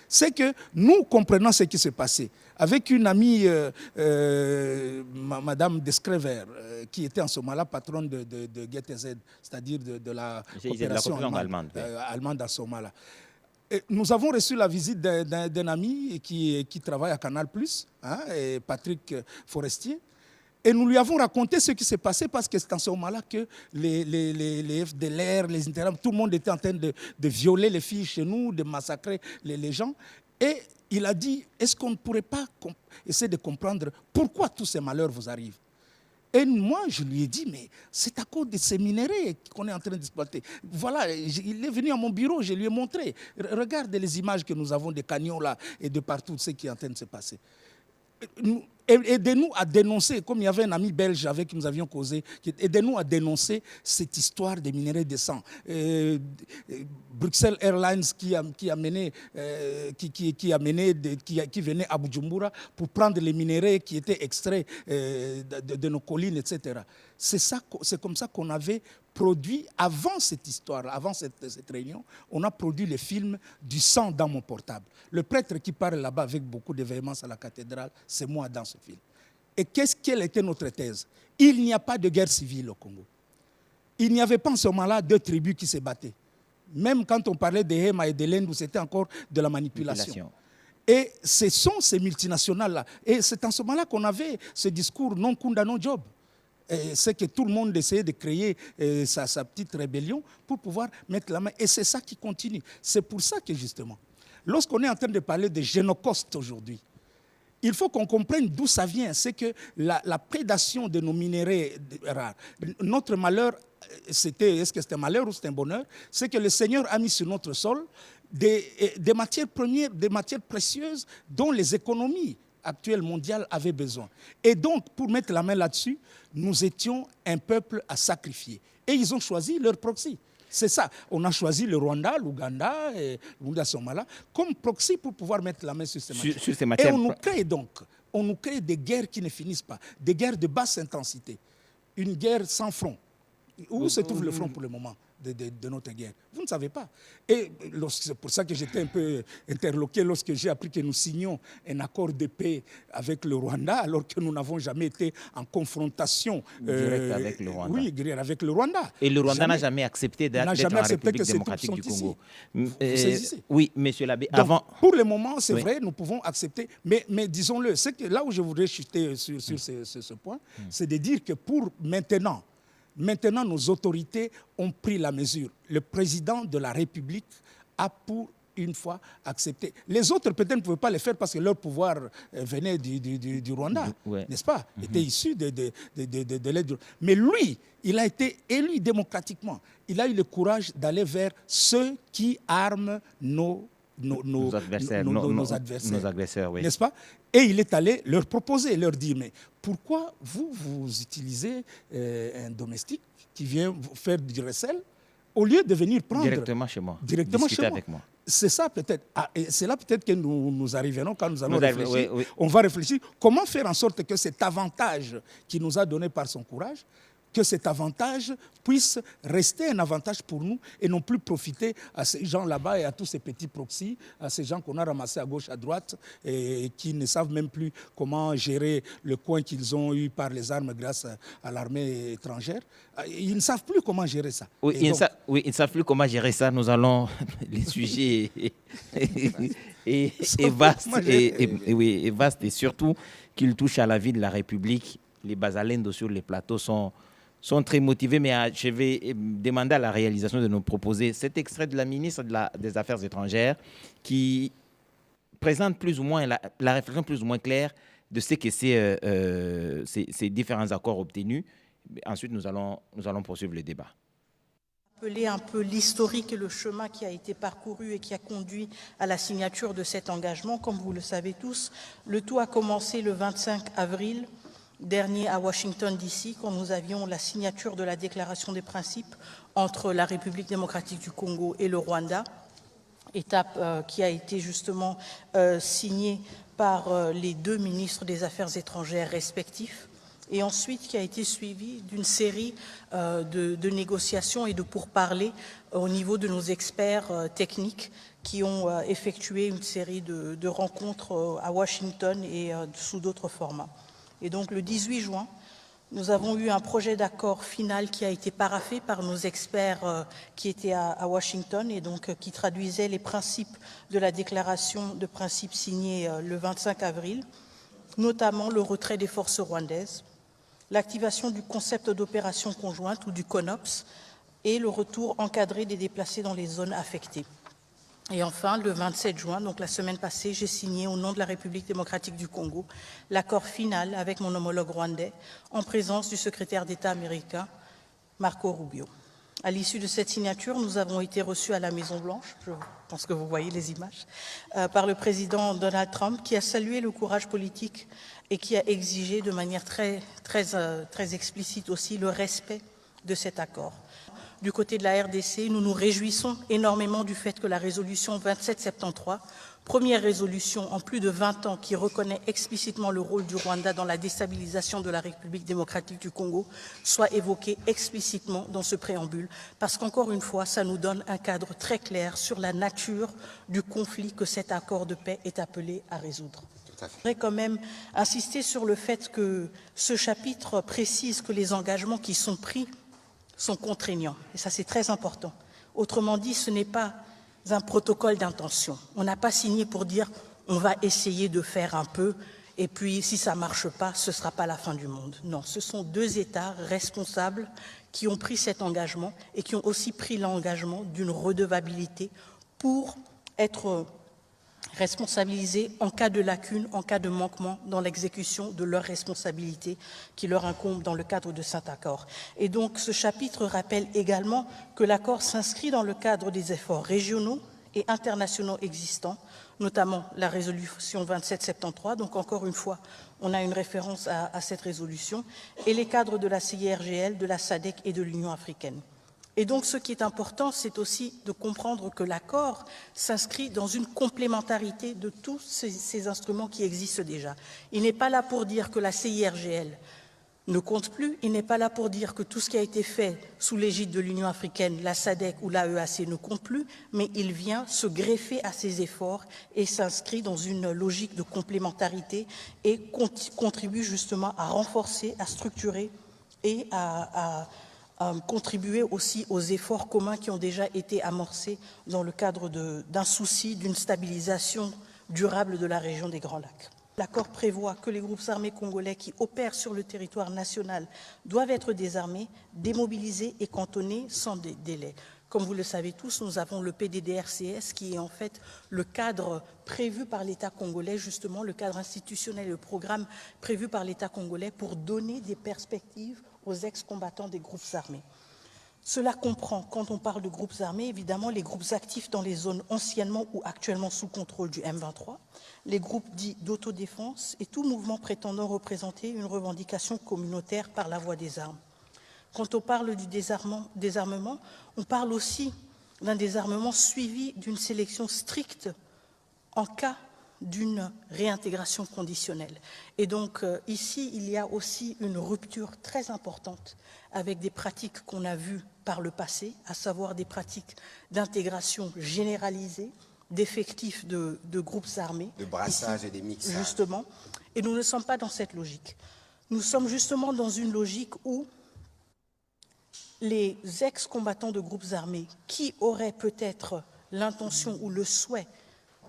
C'est que nous comprenons ce qui s'est passé. Avec une amie, Madame Descrever, qui était en ce moment-là patronne de GTZ, c'est-à-dire de la coopération allemande à ce moment-là. Nous avons reçu la visite d'un ami qui travaille à Canal+, et Patrick Forestier, et nous lui avons raconté ce qui s'est passé parce que c'est en ce moment-là que les FDLR, les Interam, tout le monde était en train de violer les filles chez nous, de massacrer les gens. Et il a dit, est-ce qu'on ne pourrait pas essayer de comprendre pourquoi tous ces malheurs vous arrivent? Et moi, je lui ai dit, mais c'est à cause de ces minerais qu'on est en train d'exploiter. Voilà, il est venu à mon bureau, je lui ai montré. Regarde les images que nous avons des canyons là et de partout, ce qui est en train de se passer. Aidez-nous à dénoncer, comme il y avait un ami belge avec qui nous avions causé, aidez-nous à dénoncer cette histoire des minerais de sang. Bruxelles Airlines qui venait à Bujumbura pour prendre les minerais qui étaient extraits de nos collines, etc. C'est comme ça qu'on avait produit, avant cette histoire, avant cette réunion, on a produit le film Du sang dans mon portable. Le prêtre qui parle là-bas avec beaucoup de véhémence à la cathédrale, c'est moi dans ce film. Et quelle était notre thèse? Il n'y a pas de guerre civile au Congo. Il n'y avait pas en ce moment-là deux tribus qui se battaient. Même quand on parlait des Hema et des Lendu, c'était encore de la manipulation. Et ce sont ces multinationales-là. Et c'est en ce moment-là qu'on avait ce discours non Kunda, non job. C'est que tout le monde essayait de créer sa petite rébellion pour pouvoir mettre la main. Et c'est ça qui continue. C'est pour ça que justement, lorsqu'on est en train de parler de génocostes aujourd'hui, il faut qu'on comprenne d'où ça vient. C'est que la prédation de nos minéraux rares, notre malheur, est-ce que c'était un malheur ou c'était un bonheur? C'est que le Seigneur a mis sur notre sol des matières premières, des matières précieuses dont les économies actuelle mondiale avait besoin. Et donc, pour mettre la main là-dessus, nous étions un peuple à sacrifier. Et ils ont choisi leur proxy. C'est ça. On a choisi le Rwanda, l'Ouganda et l'Ouganda Somala comme proxy pour pouvoir mettre la main sur ces matières. Et on nous crée des guerres qui ne finissent pas, des guerres de basse intensité, une guerre sans front. Où se trouve le front pour le moment de notre guerre? Vous ne savez pas. Et c'est pour ça que j'étais un peu interloqué lorsque j'ai appris que nous signions un accord de paix avec le Rwanda, alors que nous n'avons jamais été en confrontation directe avec le Rwanda. Oui, avec le Rwanda. Et le Rwanda n'a jamais accepté d'être en République démocratique du Congo. Oui, monsieur l'abbé. Pour le moment, c'est vrai, nous pouvons accepter, mais disons-le, c'est que là où je voudrais chuter sur ce point, c'est de dire que pour maintenant, nos autorités ont pris la mesure. Le président de la République a pour une fois accepté. Les autres peut-être ne pouvaient pas le faire parce que leur pouvoir venait du Rwanda, n'est-ce pas? Était issu de l'aide. Mais lui, il a été élu démocratiquement. Il a eu le courage d'aller vers ceux qui arment nos agresseurs, oui. N'est-ce pas? Et il est allé leur proposer, leur dire, mais pourquoi vous utilisez un domestique qui vient vous faire du recel au lieu de venir prendre directement chez moi, discuter avec moi. C'est ça peut-être. Et c'est là peut-être que nous arriverons quand nous allons réfléchir. On va réfléchir comment faire en sorte que cet avantage qu'il nous a donné par son courage, que cet avantage puisse rester un avantage pour nous et non plus profiter à ces gens là-bas et à tous ces petits proxys, à ces gens qu'on a ramassés à gauche, à droite et qui ne savent même plus comment gérer le coin qu'ils ont eu par les armes grâce à l'armée étrangère. Ils ne savent plus comment gérer ça. Oui, ils ne savent plus comment gérer ça. Nous allons... Les sujets est vaste et surtout qu'il touche à la vie de la République. Les Bazalendos sur les plateaux sont très motivés, mais je vais demander à la réalisation de nous proposer cet extrait de la ministre des Affaires étrangères qui présente plus ou moins la réflexion plus ou moins claire de ce que ces différents accords obtenus. Ensuite, nous allons poursuivre le débat. Rappeler un peu l'historique et le chemin qui a été parcouru et qui a conduit à la signature de cet engagement. Comme vous le savez tous, le tout a commencé le 25 avril dernier à Washington, D.C., quand nous avions la signature de la déclaration des principes entre la République démocratique du Congo et le Rwanda, étape qui a été justement signée par les deux ministres des Affaires étrangères respectifs, et ensuite qui a été suivie d'une série de négociations et de pourparlers au niveau de nos experts techniques qui ont effectué une série de rencontres à Washington et sous d'autres formats. Et donc le 18 juin, nous avons eu un projet d'accord final qui a été paraphé par nos experts qui étaient à Washington et donc qui traduisait les principes de la déclaration de principes signée le 25 avril, notamment le retrait des forces rwandaises, l'activation du concept d'opération conjointe ou du CONOPS et le retour encadré des déplacés dans les zones affectées. Et enfin, le 27 juin, donc la semaine passée, j'ai signé au nom de la République démocratique du Congo l'accord final avec mon homologue rwandais en présence du secrétaire d'État américain Marco Rubio. À l'issue de cette signature, nous avons été reçus à la Maison-Blanche, je pense que vous voyez les images, par le président Donald Trump qui a salué le courage politique et qui a exigé de manière très explicite aussi le respect de cet accord. Du côté de la RDC, nous nous réjouissons énormément du fait que la résolution 2773, première résolution en plus de 20 ans qui reconnaît explicitement le rôle du Rwanda dans la déstabilisation de la République démocratique du Congo, soit évoquée explicitement dans ce préambule, parce qu'encore une fois, ça nous donne un cadre très clair sur la nature du conflit que cet accord de paix est appelé à résoudre. Je voudrais quand même insister sur le fait que ce chapitre précise que les engagements qui sont pris sont contraignants. Et ça, c'est très important. Autrement dit, ce n'est pas un protocole d'intention. On n'a pas signé pour dire on va essayer de faire un peu et puis si ça ne marche pas, ce ne sera pas la fin du monde. Non, ce sont deux États responsables qui ont pris cet engagement et qui ont aussi pris l'engagement d'une redevabilité pour être responsabilisés en cas de lacune, en cas de manquement dans l'exécution de leurs responsabilités qui leur incombent dans le cadre de cet accord. Et donc ce chapitre rappelle également que l'accord s'inscrit dans le cadre des efforts régionaux et internationaux existants, notamment la résolution 2773, donc encore une fois, on a une référence à cette résolution, et les cadres de la CIRGL, de la SADC et de l'Union africaine. Et donc, ce qui est important, c'est aussi de comprendre que l'accord s'inscrit dans une complémentarité de tous ces instruments qui existent déjà. Il n'est pas là pour dire que la CIRGL ne compte plus, il n'est pas là pour dire que tout ce qui a été fait sous l'égide de l'Union africaine, la SADC ou l'AEAC ne compte plus, mais il vient se greffer à ces efforts et s'inscrit dans une logique de complémentarité et contribue justement à renforcer, à structurer et à contribuer aussi aux efforts communs qui ont déjà été amorcés dans le cadre d'un souci d'une stabilisation durable de la région des Grands Lacs. L'accord prévoit que les groupes armés congolais qui opèrent sur le territoire national doivent être désarmés, démobilisés et cantonnés sans délai. Comme vous le savez tous, nous avons le PDDRCS qui est en fait le cadre prévu par l'État congolais, justement le cadre institutionnel, le programme prévu par l'État congolais pour donner des perspectives aux ex-combattants des groupes armés. Cela comprend, quand on parle de groupes armés, évidemment les groupes actifs dans les zones anciennement ou actuellement sous contrôle du M23, les groupes dits d'autodéfense et tout mouvement prétendant représenter une revendication communautaire par la voie des armes. Quand on parle du désarmement, on parle aussi d'un désarmement suivi d'une sélection stricte en cas d'une réintégration conditionnelle. Et donc ici, il y a aussi une rupture très importante avec des pratiques qu'on a vues par le passé, à savoir des pratiques d'intégration généralisée, d'effectifs de groupes armés. De brassage ici, et des mixages. Justement. Et nous ne sommes pas dans cette logique. Nous sommes justement dans une logique où les ex-combattants de groupes armés qui auraient peut-être l'intention ou le souhait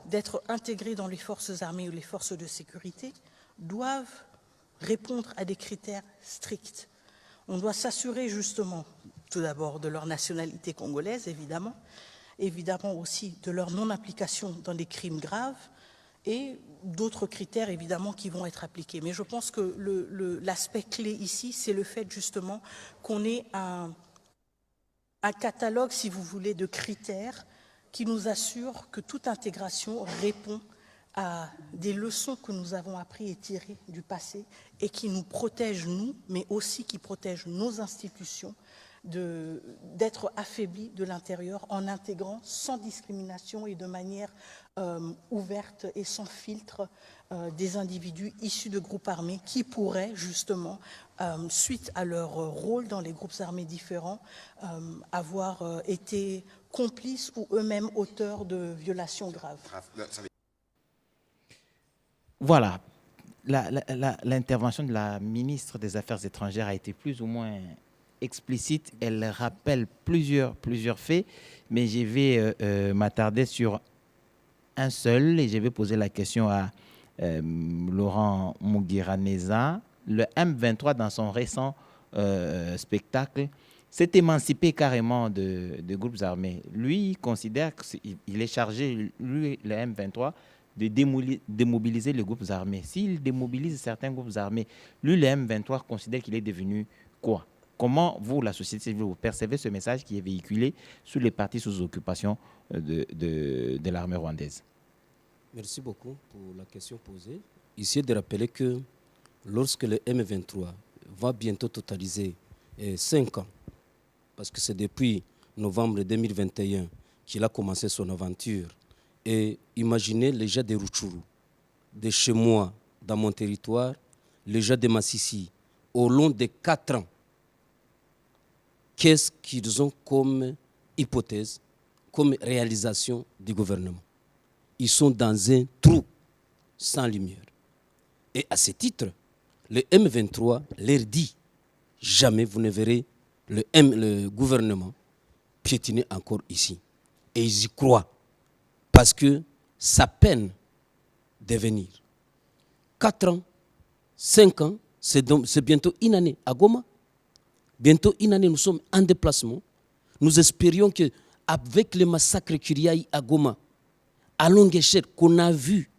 d'être intégrés dans les forces armées ou les forces de sécurité doivent répondre à des critères stricts. On doit s'assurer justement, tout d'abord, de leur nationalité congolaise, évidemment aussi de leur non-implication dans des crimes graves et d'autres critères, évidemment, qui vont être appliqués. Mais je pense que l'aspect clé ici, c'est le fait justement qu'on ait un catalogue, si vous voulez, de critères qui nous assure que toute intégration répond à des leçons que nous avons appris et tirées du passé et qui nous protègent, nous, mais aussi qui protègent nos institutions d'être affaiblies de l'intérieur en intégrant sans discrimination et de manière ouverte et sans filtre des individus issus de groupes armés qui pourraient justement, suite à leur rôle dans les groupes armés différents, avoir été complices ou eux-mêmes auteurs de violations graves. Voilà, l'intervention de la ministre des Affaires étrangères a été plus ou moins explicite. Elle rappelle plusieurs faits, mais je vais m'attarder sur un seul et je vais poser la question à Laurent Mugiraneza. Le M23, dans son récent spectacle, s'est émancipé carrément de groupes armés. Lui, il considère qu'il est chargé, lui, le M23, de démobiliser les groupes armés. S'il démobilise certains groupes armés, lui, le M23, considère qu'il est devenu quoi? Comment, vous, la société civile, vous percevez ce message qui est véhiculé sur les partis sous occupation de l'armée rwandaise? Merci beaucoup pour la question posée. Ici, de rappeler que lorsque le M23 va bientôt totaliser 5 ans, parce que c'est depuis novembre 2021 qu'il a commencé son aventure, et imaginez les gens de Rutshuru, de chez moi, dans mon territoire, les gens de Massissi, au long de 4 ans, qu'est-ce qu'ils ont comme hypothèse, comme réalisation du gouvernement? Ils sont dans un trou sans lumière. Et à ce titre, le M23 leur dit jamais vous ne verrez le gouvernement piétiner encore ici. Et ils y croient. Parce que ça peine de venir. 4 ans, 5 ans, c'est bientôt une année à Goma. Bientôt une année, nous sommes en déplacement. Nous espérions qu'avec le massacre qu'il y a eu à Goma, à longue échelle, qu'on a vu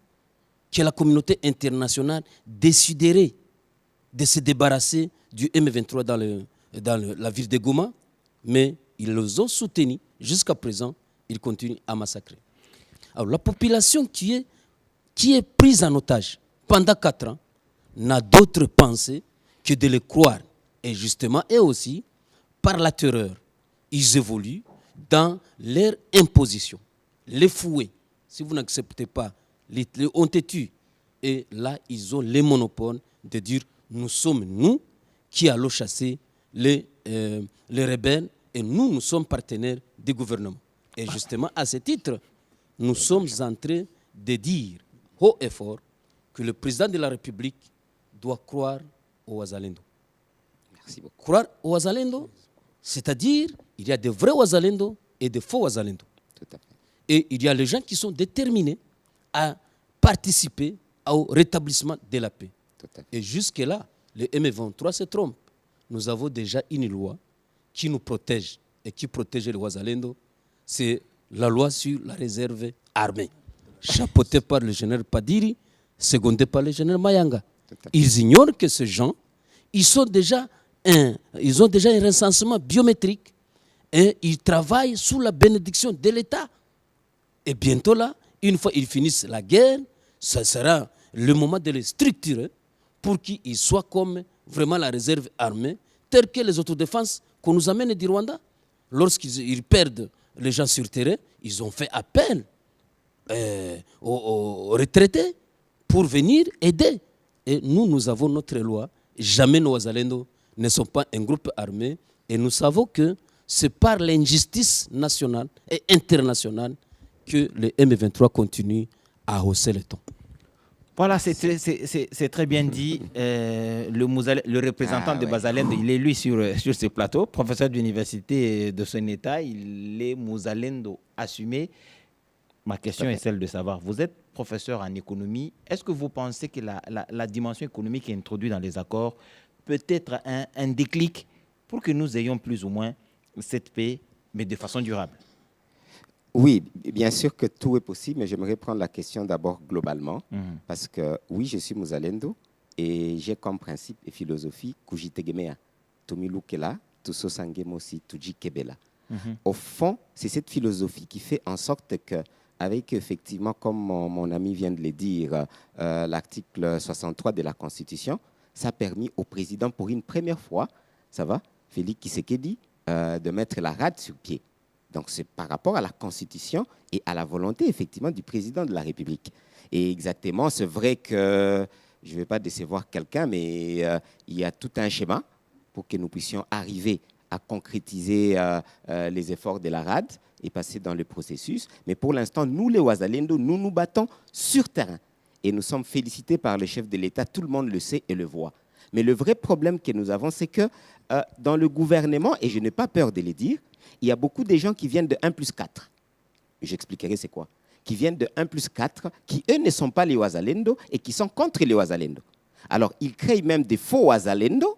que la communauté internationale déciderait de se débarrasser du M23 dans la ville de Goma, mais ils les ont soutenus. Jusqu'à présent, ils continuent à massacrer. Alors, la population qui est prise en otage pendant 4 ans n'a d'autre pensée que de les croire. Et justement, eux aussi, par la terreur, ils évoluent dans leur imposition. Les fouets, si vous n'acceptez pas, on te tue. Et là, ils ont les monopoles de dire, nous sommes nous qui allons chasser les rebelles et nous sommes partenaires du gouvernement. Et justement, à ce titre, nous sommes en train de dire haut et fort que le président de la République doit croire aux Wazalendo. Merci beaucoup. Croire aux Wazalendo, c'est-à-dire il y a de vrais Wazalendo et de faux Wazalendo. Tout à fait. Et il y a les gens qui sont déterminés à participer au rétablissement de la paix. Tout à fait. Et jusque-là, le M23 se trompe. Nous avons déjà une loi qui nous protège et qui protégeait les Ouazalendo, c'est la loi sur la réserve armée, chapeautée par le général Padiri, secondée par le général Mayanga. Ils ignorent que ces gens, ils ont déjà un recensement biométrique et ils travaillent sous la bénédiction de l'État. Et bientôt là, une fois qu'ils finissent la guerre, ce sera le moment de les structurer pour qu'ils soient comme vraiment la réserve armée, telle que les autodéfenses qu'on nous amène du Rwanda. Lorsqu'ils perdent les gens sur terrain, ils ont fait appel aux retraités pour venir aider. Et nous avons notre loi. Jamais nos Ouazalendo ne sont pas un groupe armé. Et nous savons que c'est par l'injustice nationale et internationale que les M23 continuent à hausser le ton. Voilà, c'est très bien dit. Le représentant de Bazalendo, il est lui sur ce plateau, professeur d'université de son État, il est Mouzalendo assumé. Ma question est celle de savoir, vous êtes professeur en économie, est-ce que vous pensez que la dimension économique introduite dans les accords peut être un déclic pour que nous ayons plus ou moins cette paix, mais de façon durable? Oui, bien sûr que tout est possible, mais j'aimerais prendre la question d'abord globalement, parce que oui, je suis Mouzalendo et j'ai comme principe et philosophie Kujitegemea, Tomilukela, Tusosangemosi, Tuji Kebela. Au fond, c'est cette philosophie qui fait en sorte que, avec effectivement, comme mon ami vient de le dire, l'article 63 de la Constitution, ça a permis au président pour une première fois, ça va, Félix Tshisekedi, de mettre la rade sur pied. Donc c'est par rapport à la Constitution et à la volonté effectivement du président de la République. Et exactement, c'est vrai que je ne vais pas décevoir quelqu'un, mais il y a tout un schéma pour que nous puissions arriver à concrétiser les efforts de la RAD et passer dans le processus. Mais pour l'instant, nous les Ouazalendo, nous nous battons sur terrain. Et nous sommes félicités par le chef de l'État, tout le monde le sait et le voit. Mais le vrai problème que nous avons, c'est que dans le gouvernement, et je n'ai pas peur de le dire, il y a beaucoup de gens qui viennent de 1+4. J'expliquerai c'est quoi. Qui viennent de 1+4, qui eux ne sont pas les Ouazalendo et qui sont contre les Ouazalendo. Alors, ils créent même des faux Ouazalendo.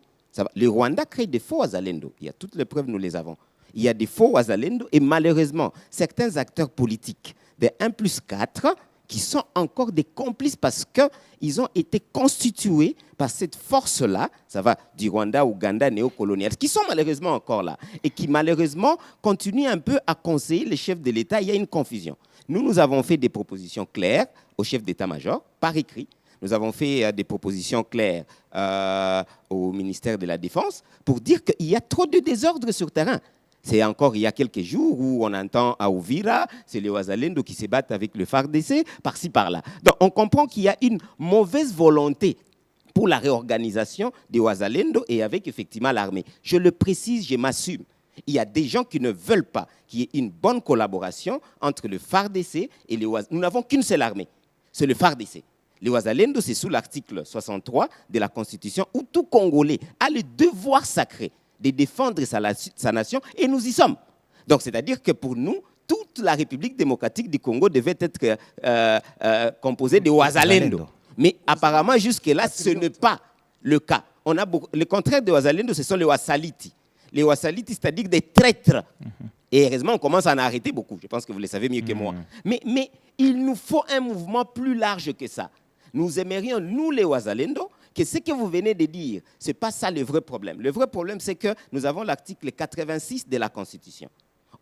Le Rwanda crée des faux Ouazalendo. Il y a toutes les preuves, nous les avons. Il y a des faux Ouazalendo et malheureusement, certains acteurs politiques de 1+4 qui sont encore des complices parce qu'ils ont été constitués par cette force-là, ça va du Rwanda, Ouganda, néocolonial, qui sont malheureusement encore là et qui malheureusement continuent un peu à conseiller les chefs de l'État. Il y a une confusion. Nous avons fait des propositions claires au chef d'état-major, par écrit. Nous avons fait des propositions claires au ministère de la Défense pour dire qu'il y a trop de désordre sur terrain. C'est encore il y a quelques jours où on entend à Ouvira, c'est les Ouazalendo qui se battent avec le FARDC, par-ci, par-là. Donc on comprend qu'il y a une mauvaise volonté pour la réorganisation des Ouazalendo et avec effectivement l'armée. Je le précise, je m'assume. Il y a des gens qui ne veulent pas qu'il y ait une bonne collaboration entre le FARDC et les Ouazalendo. Nous n'avons qu'une seule armée, c'est le FARDC. Les Ouazalendo, c'est sous l'article 63 de la Constitution où tout Congolais a le devoir sacré de défendre sa nation, et nous y sommes. Donc, c'est-à-dire que pour nous, toute la République démocratique du Congo devait être composée de Ouazalendo. Mais apparemment, jusque-là, ce n'est pas le cas. Le contraire de Ouazalendo, ce sont les Ouassaliti. Les Ouassaliti, c'est-à-dire des traîtres. Et heureusement, on commence à en arrêter beaucoup. Je pense que vous le savez mieux que moi. Mais il nous faut un mouvement plus large que ça. Nous aimerions, nous les Ouazalendo, que ce que vous venez de dire, ce n'est pas ça le vrai problème. Le vrai problème, c'est que nous avons l'article 86 de la Constitution.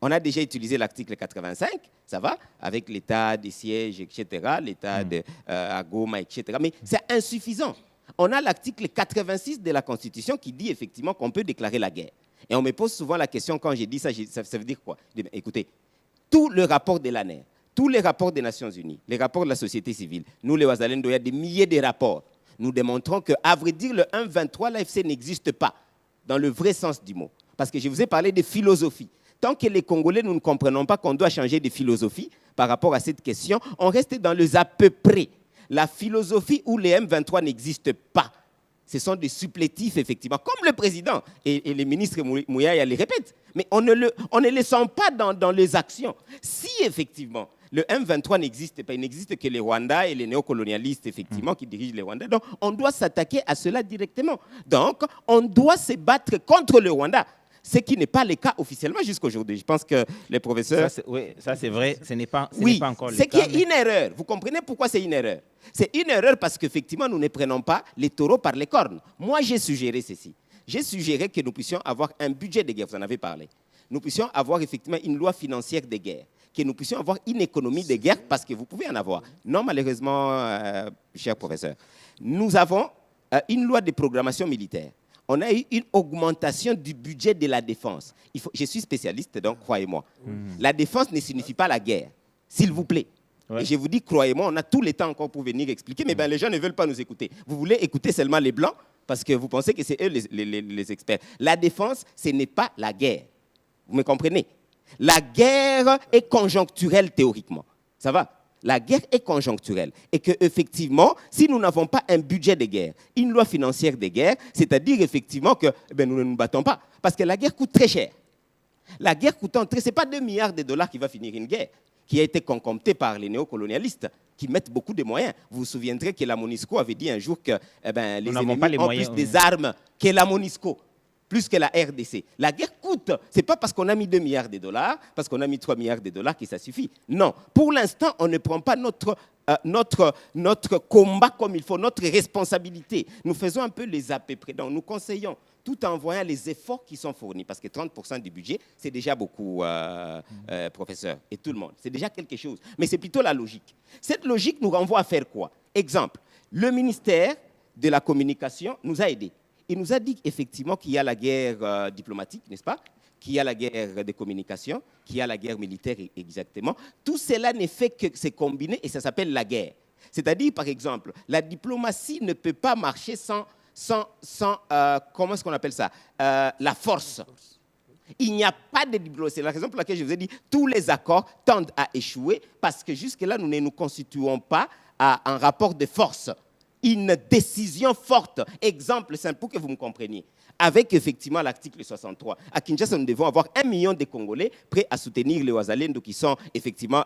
On a déjà utilisé l'article 85, ça va, avec l'état des sièges, etc., l'état à Goma, etc. Mais c'est insuffisant. On a l'article 86 de la Constitution qui dit effectivement qu'on peut déclarer la guerre. Et on me pose souvent la question, quand j'ai dit ça, ça veut dire quoi? Écoutez, tout le rapport de l'ANER, tous les rapports des Nations Unies, les rapports de la société civile, nous les Ouazalendo, il y a des milliers de rapports. Nous démontrons qu'à vrai dire, le 1.23, l'AFC n'existe pas, dans le vrai sens du mot. Parce que je vous ai parlé de philosophie. Tant que les Congolais, nous ne comprenons pas qu'on doit changer de philosophie par rapport à cette question, on reste dans les à peu près. La philosophie où les M23 n'existent pas. Ce sont des supplétifs, effectivement, comme le président et les ministres Mouyaya les répètent. Mais on ne les sent pas dans les actions. Si, effectivement, le M23 n'existe pas, il n'existe que les Rwandais et les néocolonialistes, effectivement, qui dirigent les Rwandais. Donc, on doit s'attaquer à cela directement. Donc, on doit se battre contre le Rwanda. Ce qui n'est pas le cas officiellement jusqu'à aujourd'hui. Je pense que les professeurs... Oui, ça c'est vrai, ce n'est pas, pas encore le cas. cas. C'est qui est une erreur. Vous comprenez pourquoi c'est une erreur? C'est une erreur parce qu'effectivement, nous ne prenons pas les taureaux par les cornes. Moi, j'ai suggéré ceci. J'ai suggéré que nous puissions avoir un budget de guerre, vous en avez parlé. Nous puissions avoir effectivement une loi financière de guerre, que nous puissions avoir une économie de guerre, parce que vous pouvez en avoir. Non, malheureusement, cher professeur, nous avons une loi de programmation militaire. On a eu une augmentation du budget de la défense. Je suis spécialiste, donc croyez-moi. La défense ne signifie pas la guerre, s'il vous plaît. Ouais. Et je vous dis, croyez-moi, on a tout le temps encore pour venir expliquer, mais ben, les gens ne veulent pas nous écouter. Vous voulez écouter seulement les Blancs, parce que vous pensez que c'est eux les experts. La défense, ce n'est pas la guerre. Vous me comprenez? La guerre est conjoncturelle théoriquement. Ça va? La guerre est conjoncturelle. Et qu'effectivement, si nous n'avons pas un budget de guerre, une loi financière de guerre, c'est-à-dire effectivement que nous ne nous battons pas. Parce que la guerre coûte très cher. La guerre coûtant très... Ce n'est pas 2 milliards de dollars qui va finir une guerre, qui a été concoctée par les néocolonialistes, qui mettent beaucoup de moyens. Vous vous souviendrez que la MONUSCO avait dit un jour que les ennemis ont plus des armes que la MONUSCO, plus que la RDC. La guerre coûte. Ce n'est pas parce qu'on a mis 2 milliards de dollars, parce qu'on a mis 3 milliards de dollars que ça suffit. Non. Pour l'instant, on ne prend pas notre combat comme il faut, notre responsabilité. Nous faisons un peu les à peu près. Donc, nous conseillons, tout en voyant les efforts qui sont fournis, parce que 30% du budget, c'est déjà beaucoup, professeur, et tout le monde. C'est déjà quelque chose. Mais c'est plutôt la logique. Cette logique nous renvoie à faire quoi? Exemple, le ministère de la Communication nous a aidés. Il nous a dit effectivement qu'il y a la guerre diplomatique, n'est-ce pas? Qu'il y a la guerre de communication, qu'il y a la guerre militaire exactement. Tout cela n'est fait que c'est combiné et ça s'appelle la guerre. C'est-à-dire, par exemple, la diplomatie ne peut pas marcher sans comment est-ce qu'on appelle ça? La force. Il n'y a pas de diplomatie. C'est la raison pour laquelle je vous ai dit tous les accords tendent à échouer parce que jusque-là, nous ne nous constituons pas à un rapport de force. Une décision forte. Exemple simple pour que vous me compreniez. Avec effectivement l'article 63, à Kinshasa, nous devons avoir 1 million de Congolais prêts à soutenir les Ouazalendo qui sont effectivement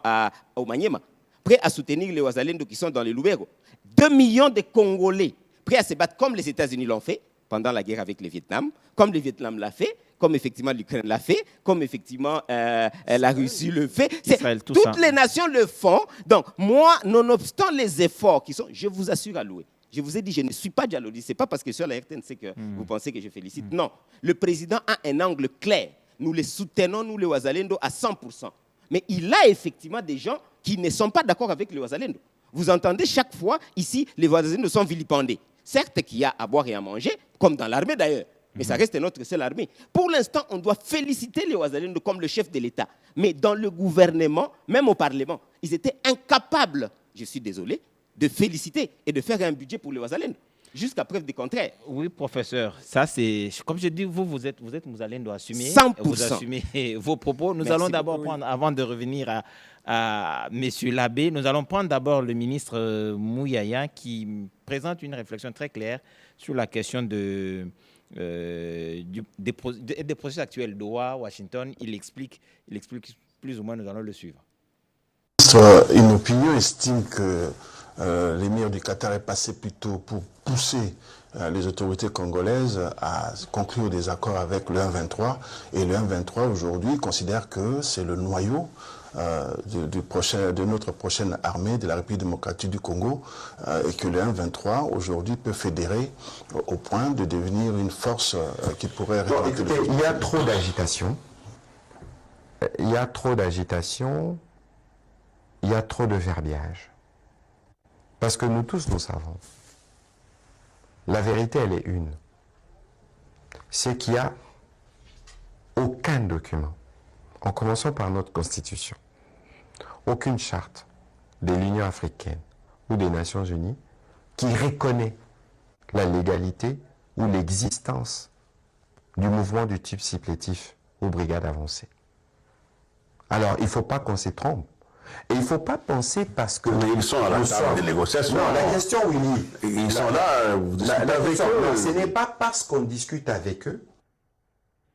au Maniema, prêts à soutenir les Ouazalendo qui sont dans les Lubero. 2 millions de Congolais prêts à se battre comme les États-Unis l'ont fait pendant la guerre avec le Vietnam, comme le Vietnam l'a fait, comme effectivement l'Ukraine l'a fait, comme effectivement la Russie le fait. Israël, toutes les nations le font. Donc, moi, nonobstant les efforts qui sont, je vous assure à louer, je vous ai dit, je ne suis pas dialogiste. Ce n'est pas parce que sur la RTNC que vous pensez que je félicite. Non, le président a un angle clair. Nous les soutenons, nous les Ouazalendo, à 100%. Mais il a effectivement des gens qui ne sont pas d'accord avec les Ouazalendo. Vous entendez chaque fois, ici, les Ouazalendo sont vilipendés. Certes qu'il y a à boire et à manger, comme dans l'armée d'ailleurs. Mais ça reste notre seule armée. Pour l'instant, on doit féliciter les Ouazalendo comme le chef de l'État. Mais dans le gouvernement, même au Parlement, ils étaient incapables, je suis désolé, de féliciter et de faire un budget pour les Ouazalendo. Jusqu'à preuve du contraire. Oui, professeur. Ça, c'est... Comme je dis, vous êtes Mouzalendo assumé. 100%. Vous assumez vos propos. Nous allons d'abord prendre, avant de revenir à M. Labbé, nous allons prendre d'abord le ministre Mouyaya qui présente une réflexion très claire sur la question des processus actuels Doha, Washington. Il explique plus ou moins, nous allons le suivre. Une opinion estime que l'émir du Qatar est passé plutôt pour pousser les autorités congolaises à conclure des accords avec le M23. Et le M23 aujourd'hui considère que c'est le noyau de notre prochaine armée de la République démocratique du Congo et que le M23 aujourd'hui peut fédérer au point de devenir une force qui pourrait... Bon, écoutez, il y a trop d'agitation. Il y a trop d'agitation. Il y a trop de verbiage. Parce que nous tous, nous savons. La vérité, elle est une. C'est qu'il n'y a aucun document, en commençant par notre Constitution, aucune charte de l'Union africaine ou des Nations unies qui reconnaît la légalité ou l'existence du mouvement du type supplétif ou brigade avancée. Alors, il ne faut pas qu'on se trompe. Et il ne faut pas penser parce que... Mais ils sont à la table des négociations. Non, la question, Willy... Ils sont là, vous discutez avec eux. Ce n'est pas parce qu'on discute avec eux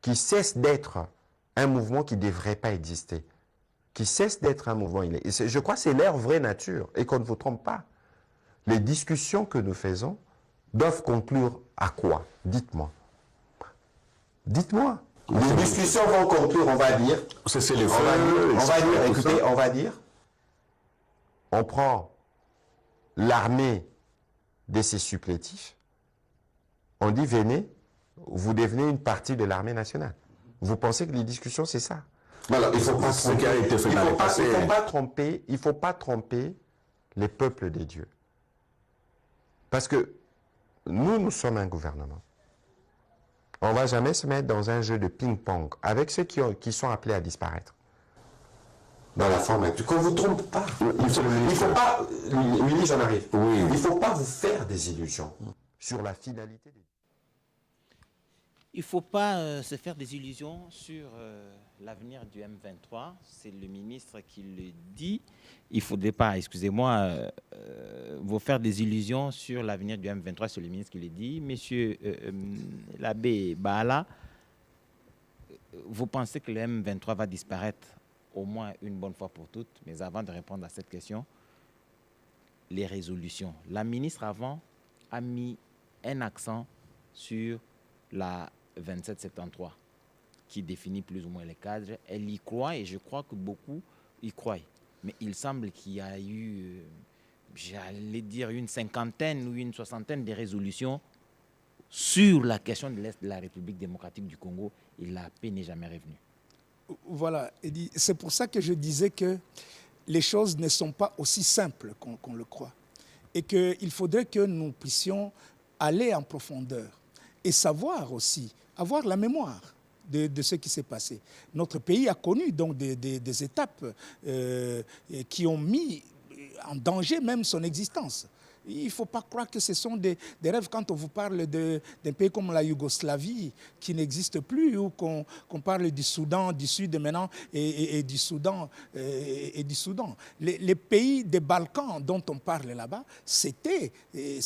qu'ils cessent d'être un mouvement qui ne devrait pas exister. Qui cesse d'être un mouvement. Je crois que c'est leur vraie nature et qu'on ne vous trompe pas. Les discussions que nous faisons doivent conclure à quoi? Dites-moi. Dites-moi. Les discussions vont conclure, on va dire. C'est le feu. On va dire, on prend l'armée de ces supplétifs, on dit venez, vous devenez une partie de l'armée nationale. Vous pensez que les discussions, c'est ça? Voilà, il ne faut pas ce qui a été fait dans le passé. Il ne faut pas tromper les peuples des dieux. Parce que nous sommes un gouvernement. On ne va jamais se mettre dans un jeu de ping-pong avec ceux qui sont appelés à disparaître. Dans la forme actuelle. Qu'on ne vous trompe pas. Il ne faut pas, Willy, j'en arrive. Oui. Il ne faut pas vous faire des illusions sur la finalité des... Il ne faut pas se faire des illusions sur l'avenir du M23. C'est le ministre qui le dit. Il ne faudrait pas, excusez-moi, vous faire des illusions sur l'avenir du M23. C'est le ministre qui le dit. Monsieur l'abbé Baala, vous pensez que le M23 va disparaître au moins une bonne fois pour toutes? Mais avant de répondre à cette question, les résolutions. La ministre avant a mis un accent sur la 2773 qui définit plus ou moins les cadres. Elle y croit et je crois que beaucoup y croient. Mais il semble qu'il y a eu, j'allais dire, une cinquantaine ou une soixantaine de résolutions sur la question de l'Est de la République démocratique du Congo et la paix n'est jamais revenue. Voilà, c'est pour ça que je disais que les choses ne sont pas aussi simples qu'on le croit. Et qu'il faudrait que nous puissions aller en profondeur et savoir aussi, avoir la mémoire de ce qui s'est passé. Notre pays a connu donc des étapes qui ont mis en danger même son existence. Il ne faut pas croire que ce sont des rêves quand on vous parle d'un pays comme la Yougoslavie qui n'existe plus ou qu'on parle du Soudan, du Sud maintenant et du Soudan. Les pays des Balkans dont on parle là-bas, c'était il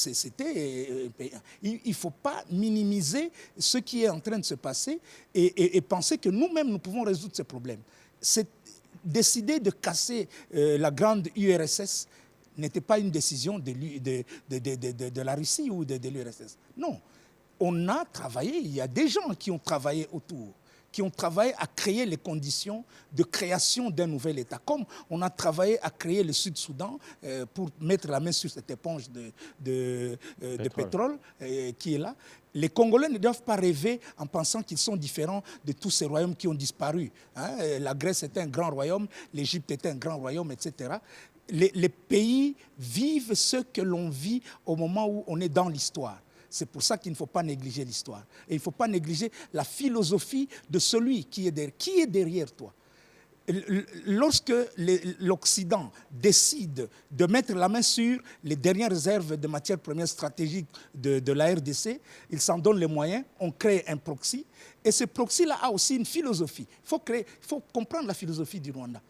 ne faut pas minimiser ce qui est en train de se passer et penser que nous-mêmes, nous pouvons résoudre ces problèmes. C'est décider de casser la grande URSS n'était pas une décision de la Russie ou de l'URSS. Non. On a travaillé, il y a des gens qui ont travaillé autour, qui ont travaillé à créer les conditions de création d'un nouvel État. Comme on a travaillé à créer le Sud-Soudan pour mettre la main sur cette éponge de pétrole qui est là. Les Congolais ne doivent pas rêver en pensant qu'ils sont différents de tous ces royaumes qui ont disparu. Hein? La Grèce était un grand royaume, l'Égypte était un grand royaume, etc. Les pays vivent ce que l'on vit au moment où on est dans l'histoire. C'est pour ça qu'il ne faut pas négliger l'histoire. Et il ne faut pas négliger la philosophie de celui qui est derrière toi. Lorsque l'Occident décide de mettre la main sur les dernières réserves de matières premières stratégiques de la RDC, il s'en donne les moyens, on crée un proxy. Et ce proxy-là a aussi une philosophie. Il faut comprendre la philosophie du Rwanda.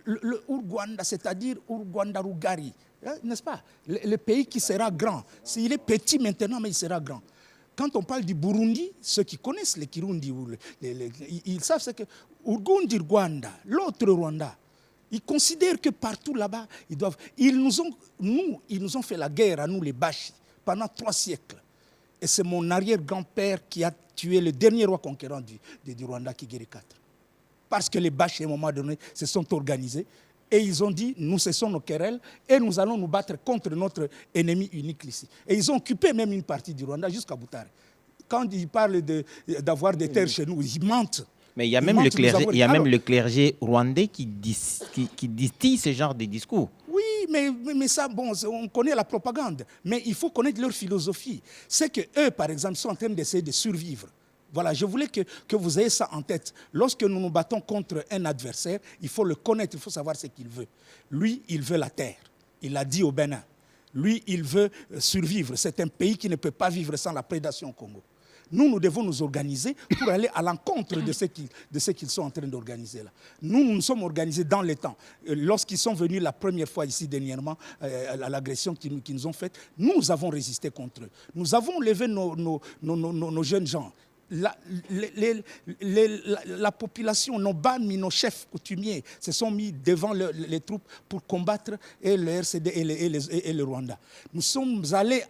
Le Ouganda, c'est-à-dire Ouganda-Rugari, hein, n'est-ce pas? Le pays qui sera grand. Il est petit maintenant, mais il sera grand. Quand on parle du Burundi, ceux qui connaissent les Kirundi, ils savent ce que Urundi Rwanda, l'autre Rwanda, ils considèrent que partout là-bas, ils nous ont fait la guerre à nous les Bashi pendant 3 siècles. Et c'est mon arrière-grand-père qui a tué le dernier roi conquérant du Rwanda, Kigeri IV. Parce que les Bashi, à un moment donné, se sont organisés et ils ont dit, nous cessons nos querelles et nous allons nous battre contre notre ennemi unique ici. Et ils ont occupé même une partie du Rwanda jusqu'à Butare. Quand ils parlent d'avoir des terres chez nous, ils mentent. Mais il y a même le clergé rwandais qui distille ce genre de discours. Oui, mais ça, bon, on connaît la propagande. Mais il faut connaître leur philosophie. C'est qu'eux, par exemple, sont en train d'essayer de survivre. Voilà, je voulais que vous ayez ça en tête. Lorsque nous nous battons contre un adversaire, il faut le connaître, il faut savoir ce qu'il veut. Lui, il veut la terre. Il l'a dit au Bénin. Lui, il veut survivre. C'est un pays qui ne peut pas vivre sans la prédation au Congo. Nous devons nous organiser pour aller à l'encontre de ce qu'ils sont en train d'organiser là. Nous nous sommes organisés dans les temps. Lorsqu'ils sont venus la première fois ici dernièrement, à l'agression qu'ils nous ont faite, nous avons résisté contre eux. Nous avons levé nos jeunes gens. La population, nos BAMI, nos chefs coutumiers se sont mis devant les troupes pour combattre et le RCD et le Rwanda. Nous sommes allés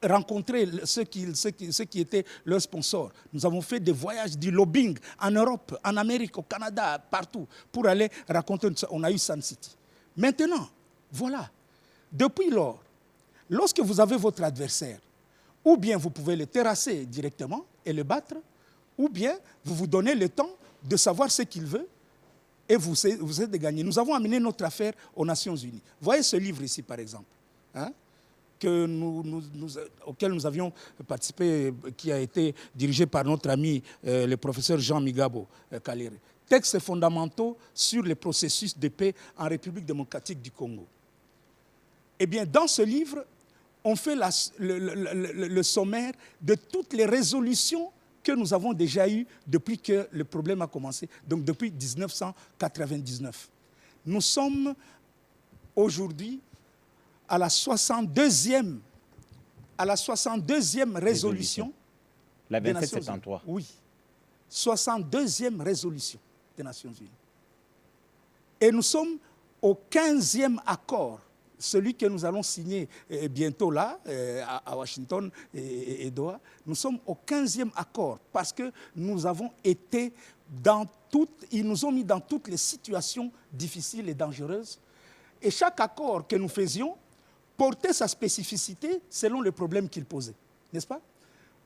rencontré ceux qui étaient leurs sponsors. Nous avons fait des voyages du lobbying en Europe, en Amérique, au Canada, partout, pour aller raconter. On a eu Sun City. Maintenant, voilà. Depuis lors, lorsque vous avez votre adversaire, ou bien vous pouvez le terrasser directement et le battre, ou bien vous vous donnez le temps de savoir ce qu'il veut et vous êtes de gagner. Nous avons amené notre affaire aux Nations Unies. Voyez ce livre ici, par exemple, hein, auquel nous avions participé, qui a été dirigé par notre ami le professeur Jean Migabo Kalere. Textes fondamentaux sur les processus de paix en République démocratique du Congo. Eh bien, dans ce livre, on fait le sommaire de toutes les résolutions que nous avons déjà eues depuis que le problème a commencé, donc depuis 1999. Nous sommes aujourd'hui à la 62e résolution. La 2773. Oui, 62e résolution des Nations Unies. Et nous sommes au 15e accord, celui que nous allons signer bientôt là, à Washington et Doha. Nous sommes au 15e accord parce que nous avons été ils nous ont mis dans toutes les situations difficiles et dangereuses. Et chaque accord que nous faisions portait sa spécificité selon le problème qu'il posait, n'est-ce pas?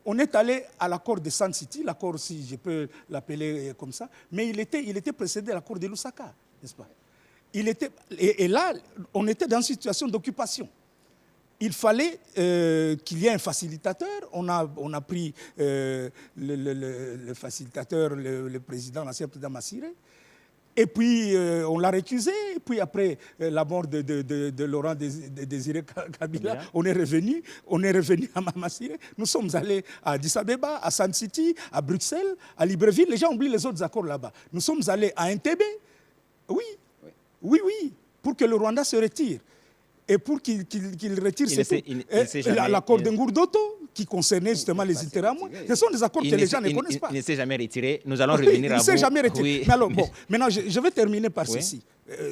On est allé à l'accord de Sun City, l'accord, si je peux l'appeler comme ça, mais il était précédé à l'accord de Lusaka, n'est-ce pas? Et là, on était dans une situation d'occupation. Il fallait qu'il y ait un facilitateur. On a pris le facilitateur, le président, l'ancien président Massiré. Et puis, on l'a récusé. Et puis, après la mort de Laurent Désiré Kabila, on est revenu à Massiré. Nous sommes allés à Addis Abeba, à Sun City, à Bruxelles, à Libreville. Les gens oublient les autres accords là-bas. Nous sommes allés à Entebbe. Oui, pour que le Rwanda se retire. Et pour qu'il retire l'accord de Ngourdoto, qui concernait justement les Interahamwe. Ce sont des accords que les gens ne connaissent pas. Il ne s'est jamais retiré. Nous allons revenir à vous. Il ne s'est jamais retiré. Oui. Mais alors, bon, maintenant, je vais terminer par ceci.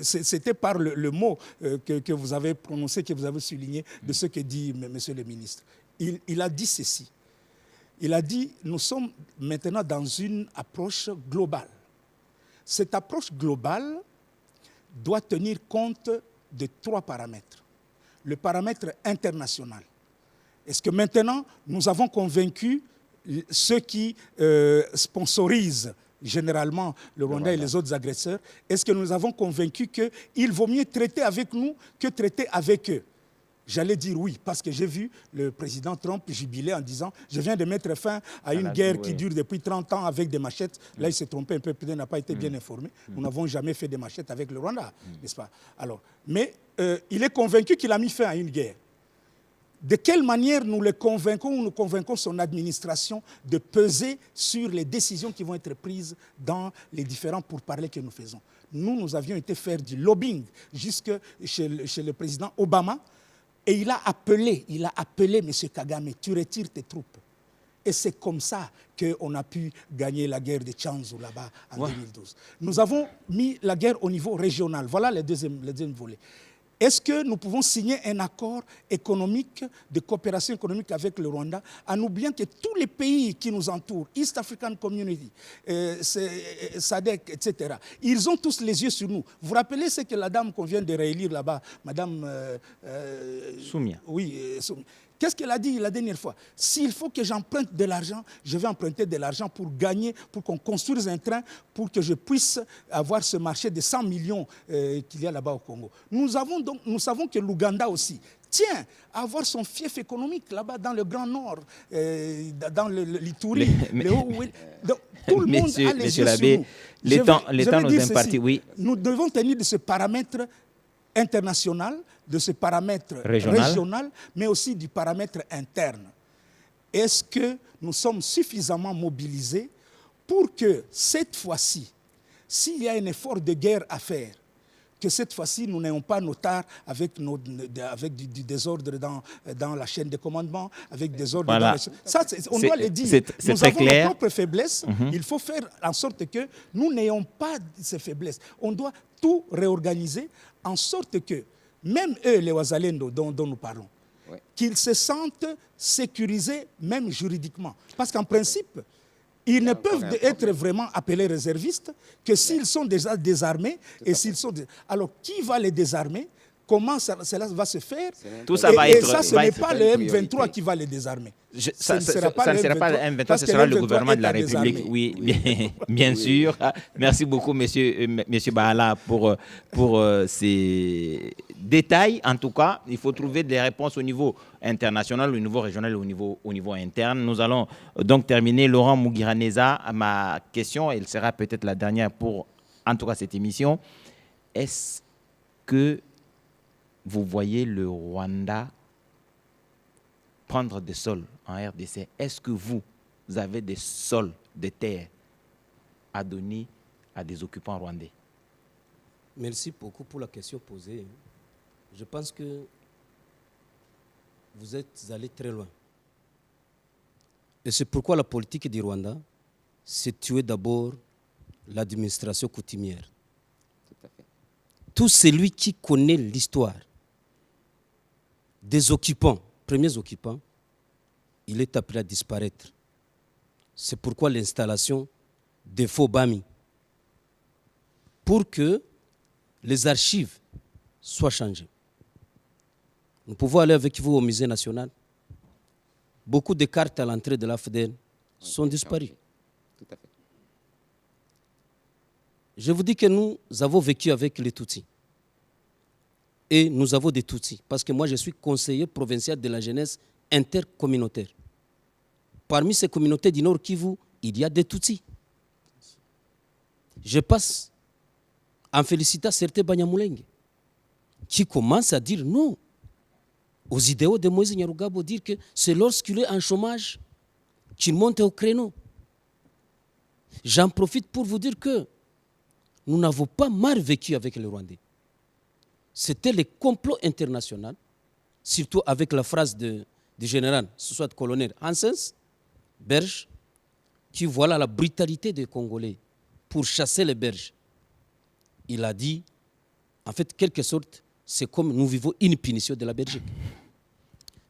C'était par le mot que vous avez prononcé, que vous avez souligné de ce que dit M. le ministre. Il a dit ceci. Il a dit, nous sommes maintenant dans une approche globale. Cette approche globale doit tenir compte de 3 paramètres. Le paramètre international. Est-ce que maintenant, nous avons convaincu ceux qui sponsorisent généralement le Rwanda et les autres agresseurs? Est-ce que nous avons convaincu qu'il vaut mieux traiter avec nous que traiter avec eux? J'allais dire oui, parce que j'ai vu le président Trump jubiler en disant « Je viens de mettre fin à une guerre qui dure depuis 30 ans avec des machettes. » Là, il s'est trompé un peu, peut-être n'a pas été bien informé. Nous n'avons jamais fait des machettes avec le Rwanda, n'est-ce pas? Alors, mais il est convaincu qu'il a mis fin à une guerre. De quelle manière nous le convainquons ou nous convainquons son administration de peser sur les décisions qui vont être prises dans les différents pourparlers que nous faisons? Nous avions été faire du lobbying jusque chez le président Obama. Et il a appelé M. Kagame, tu retires tes troupes. Et c'est comme ça qu'on a pu gagner la guerre de Tchanzu là-bas en 2012. Nous avons mis la guerre au niveau régional. Voilà le deuxième volet. Est-ce que nous pouvons signer un accord économique, de coopération économique avec le Rwanda, en oubliant que tous les pays qui nous entourent, East African Community, SADC, etc., ils ont tous les yeux sur nous. Vous vous rappelez ce que la dame qu'on vient de réélire là-bas, Madame Soumia. Oui, Soumia. Qu'est-ce qu'elle a dit la dernière fois? S'il faut que j'emprunte de l'argent, je vais emprunter de l'argent pour gagner, pour qu'on construise un train, pour que je puisse avoir ce marché de 100 millions qu'il y a là-bas au Congo. Nous savons que l'Ouganda aussi tient à avoir son fief économique là-bas dans le Grand Nord, dans l'Ituri, tout le monde a les yeux sur nous. L'État nous impartit, oui. Nous devons tenir de ce paramètre international, de ce paramètre régional, mais aussi du paramètre interne. Est-ce que nous sommes suffisamment mobilisés pour que cette fois-ci, s'il y a un effort de guerre à faire, que cette fois-ci, nous n'ayons pas nos tares avec du désordre dans la chaîne de commandement, avec des ordres dans ça, on doit le dire. Nous avons nos propres faiblesses. Il faut faire en sorte que nous n'ayons pas ces faiblesses. On doit tout réorganiser en sorte que, même eux, les Wazalendo dont nous parlons, qu'ils se sentent sécurisés, même juridiquement. Parce qu'en principe, ils ne peuvent être vraiment appelés réservistes que s'ils sont déjà désarmés. Et s'ils sont alors, qui va les désarmer? Comment cela va se faire? Tout ça va être... Et ça, ce n'est pas le M23 qui va les désarmer. Ça ne sera pas le M23, ce sera le gouvernement de la République. Oui, bien sûr. Merci beaucoup, monsieur Bahala, pour ces détails. En tout cas, il faut trouver des réponses au niveau international, au niveau régional et au niveau interne. Nous allons donc terminer. Laurent Mugiraneza, ma question, elle sera peut-être la dernière pour, en tout cas, cette émission. Est-ce que vous voyez le Rwanda prendre des sols en RDC? Est-ce que vous avez des sols de terre à donner à des occupants rwandais? Merci beaucoup pour la question posée. Je pense que vous êtes allé très loin. Et c'est pourquoi la politique du Rwanda, c'est tuer d'abord l'administration coutumière. Tout celui qui connaît l'histoire des occupants, premiers occupants, il est appelé à disparaître. C'est pourquoi l'installation des faux BAMI, pour que les archives soient changées. Nous pouvons aller avec vous au musée national. Beaucoup de cartes à l'entrée de l'AFDN sont disparues. Tout à fait. Je vous dis que nous avons vécu avec les Tutsis. Et nous avons des Tutsis. Parce que moi, je suis conseiller provincial de la jeunesse intercommunautaire. Parmi ces communautés du Nord Kivu, il y a des Tutsis. Je passe en félicitant certains Banyamulenge qui commencent à dire non aux idéaux de Moïse Nyarugabo, dire que c'est lorsqu'il est en chômage qu'il monte au créneau. J'en profite pour vous dire que nous n'avons pas mal vécu avec les Rwandais. C'était le complot international, surtout avec la phrase du général, ce soit le colonel Hansens, Belge, qui voilà la brutalité des Congolais pour chasser les Belges. Il a dit, en fait, quelque sorte, c'est comme nous vivons une punition de la Belgique.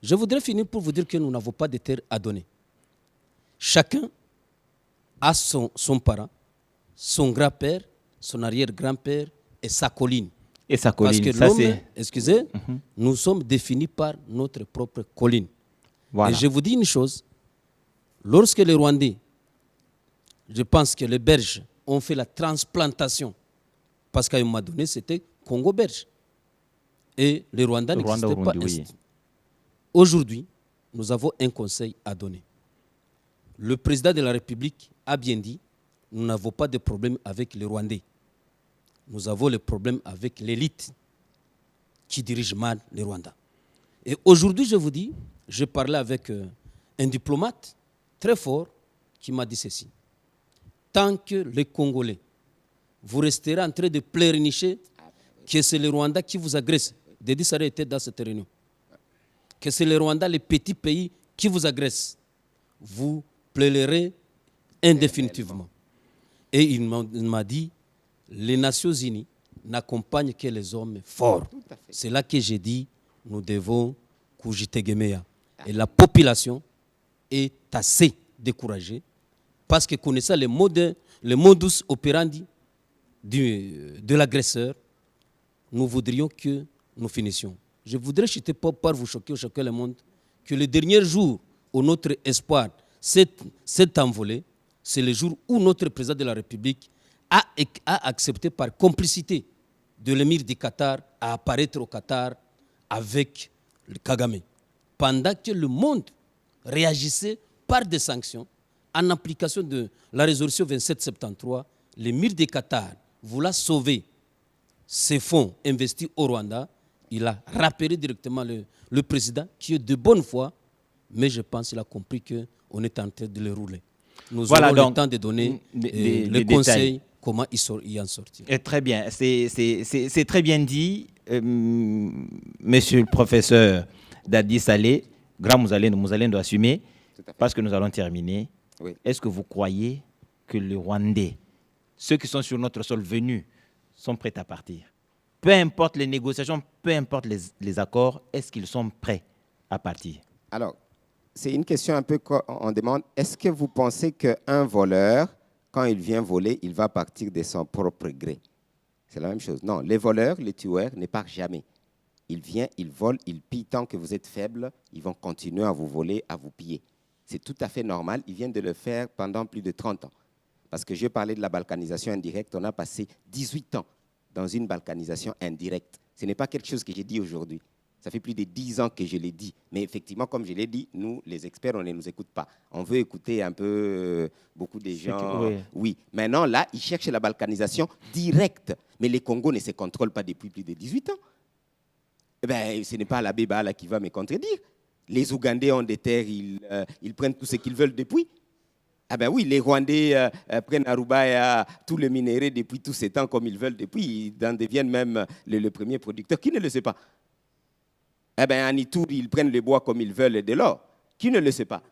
Je voudrais finir pour vous dire que nous n'avons pas de terre à donner. Chacun a son parent, son grand-père, son arrière-grand-père et sa colline. Et sa colline, parce que ça l'homme, excusez, nous sommes définis par notre propre colline. Voilà. Et je vous dis une chose, lorsque les Rwandais, je pense que les Belges ont fait la transplantation, parce qu'à un moment donné, c'était Congo-Belge. Et les Rwandais n'existaient pas. Oui. Aujourd'hui, nous avons un conseil à donner. Le président de la République a bien dit, nous n'avons pas de problème avec les Rwandais. Nous avons le problème avec l'élite qui dirige mal les Rwandais. Et aujourd'hui, je vous dis, je parlais avec un diplomate très fort qui m'a dit ceci. Tant que les Congolais, vous resterez en train de pleurnicher que c'est les Rwandais qui vous agressent. Dédi Saré était dans cette réunion. Que c'est les Rwandais, les petits pays qui vous agressent. Vous pleurerez indéfinitivement. Et il m'a dit, les Nations Unies n'accompagnent que les hommes forts. C'est là que j'ai dit, nous devons Kujitegemeya. Et la population est assez découragée parce que connaissant le modus operandi de l'agresseur, nous voudrions que nous finissions. Je voudrais chuter par vous choquer le monde que le dernier jour où notre espoir s'est envolé, c'est le jour où notre président de la République a accepté par complicité de l'émir du Qatar à apparaître au Qatar avec le Kagame. Pendant que le monde réagissait par des sanctions, en application de la résolution 2773, l'émir du Qatar voulant sauver ses fonds investis au Rwanda, il a rappelé directement le président qui est de bonne foi, mais je pense qu'il a compris qu'on est en train de le rouler. Nous aurons donc le temps de donner les conseils, comment y en sortir. Et très bien, c'est très bien dit, monsieur le professeur Dadi Saleh, grand Mouzalène doit assumer, parce que nous allons terminer. Oui. Est-ce que vous croyez que les Rwandais, ceux qui sont sur notre sol venus, sont prêts à partir? Peu importe les négociations, peu importe les accords, est-ce qu'ils sont prêts à partir. Alors, c'est une question un peu qu'on demande. Est-ce que vous pensez qu'un voleur, quand il vient voler, il va partir de son propre gré? C'est la même chose. Non, les voleurs, les tueurs ne partent jamais. Ils viennent, ils volent, ils pillent. Tant que vous êtes faible, ils vont continuer à vous voler, à vous piller. C'est tout à fait normal. Ils viennent de le faire pendant plus de 30 ans. Parce que je parlais de la balkanisation indirecte. On a passé 18 ans dans une balkanisation indirecte. Ce n'est pas quelque chose que j'ai dit aujourd'hui. Ça fait plus de 10 ans que je l'ai dit. Mais effectivement, comme je l'ai dit, nous, les experts, on ne nous écoute pas. On veut écouter un peu beaucoup de gens. Oui. Maintenant, là, ils cherchent la balkanisation directe. Mais les Congos ne se contrôlent pas depuis plus de 18 ans. Eh bien, ce n'est pas l'abbé Bala qui va me contredire. Les Ougandais ont des terres, ils prennent tout ce qu'ils veulent depuis. Ah ben oui, les Rwandais prennent Aruba tout le minerai depuis tous ces temps comme ils veulent depuis. Ils en deviennent même le premier producteur. Qui ne le sait pas? Eh bien, en Ituri, ils prennent le bois comme ils veulent et de l'or. Qui ne le sait pas?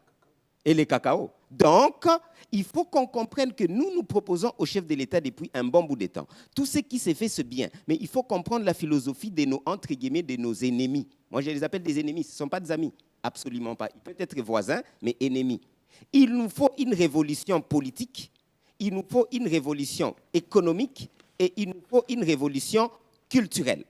Et les cacao. Donc, il faut qu'on comprenne que nous proposons au chef de l'État depuis un bon bout de temps. Tout ce qui s'est fait, c'est bien. Mais il faut comprendre la philosophie de nos, entre guillemets, de nos ennemis. Moi, je les appelle des ennemis. Ce ne sont pas des amis. Absolument pas. Ils peuvent être voisins, mais ennemis. Il nous faut une révolution politique, il nous faut une révolution économique et il nous faut une révolution culturelle.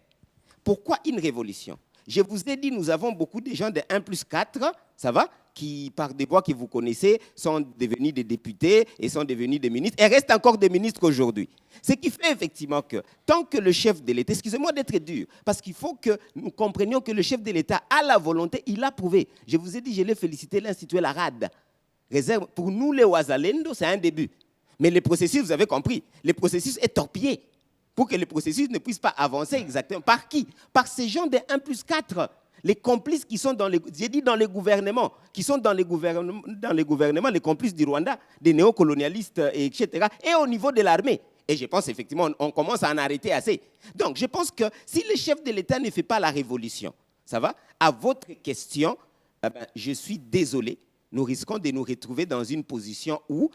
Pourquoi une révolution? Je vous ai dit, nous avons beaucoup de gens de 1+4, ça va, qui, par des voix que vous connaissez, sont devenus des députés et sont devenus des ministres et restent encore des ministres aujourd'hui. Ce qui fait effectivement que, tant que le chef de l'État, excusez-moi d'être dur, parce qu'il faut que nous comprenions que le chef de l'État a la volonté, il l'a prouvé. Je vous ai dit, je l'ai félicité, il a institué la RAD. Réserve. Pour nous, les Ouazalendo, c'est un début. Mais le processus, vous avez compris, le processus est torpillé pour que le processus ne puisse pas avancer exactement. Par qui? Par ces gens de 1+4, les complices qui sont dans les, j'ai dit dans les gouvernements, qui sont dans les gouvernements, les complices du Rwanda, des néocolonialistes, etc. Et au niveau de l'armée. Et je pense effectivement, on commence à en arrêter assez. Donc, je pense que si le chef de l'État ne fait pas la révolution, ça va? À votre question, je suis désolé. Nous risquons de nous retrouver dans une position où,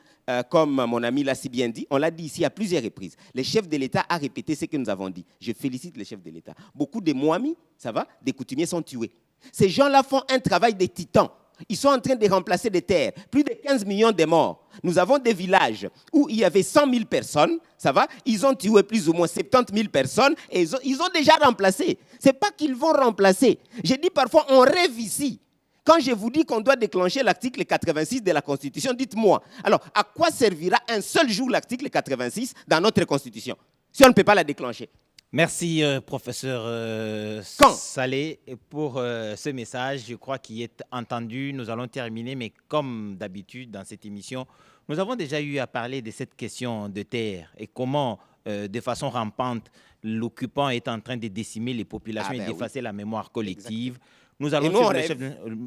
comme mon ami l'a si bien dit, on l'a dit ici à plusieurs reprises, le chef de l'État a répété ce que nous avons dit. Je félicite le chef de l'État. Beaucoup de Moamis, ça va, des coutumiers sont tués. Ces gens-là font un travail de titan. Ils sont en train de remplacer des terres. Plus de 15 millions de morts. Nous avons des villages où il y avait 100 000 personnes, ça va, ils ont tué plus ou moins 70 000 personnes et ils ont déjà remplacé. Ce n'est pas qu'ils vont remplacer. J'ai dit parfois, on rêve ici. Quand je vous dis qu'on doit déclencher l'article 86 de la Constitution, dites-moi, alors à quoi servira un seul jour l'article 86 dans notre Constitution si on ne peut pas la déclencher? Merci, professeur Salé, pour ce message. Je crois qu'il est entendu. Nous allons terminer, mais comme d'habitude dans cette émission, nous avons déjà eu à parler de cette question de terre et comment, de façon rampante, l'occupant est en train de décimer les populations et d'effacer la mémoire collective. Exactement.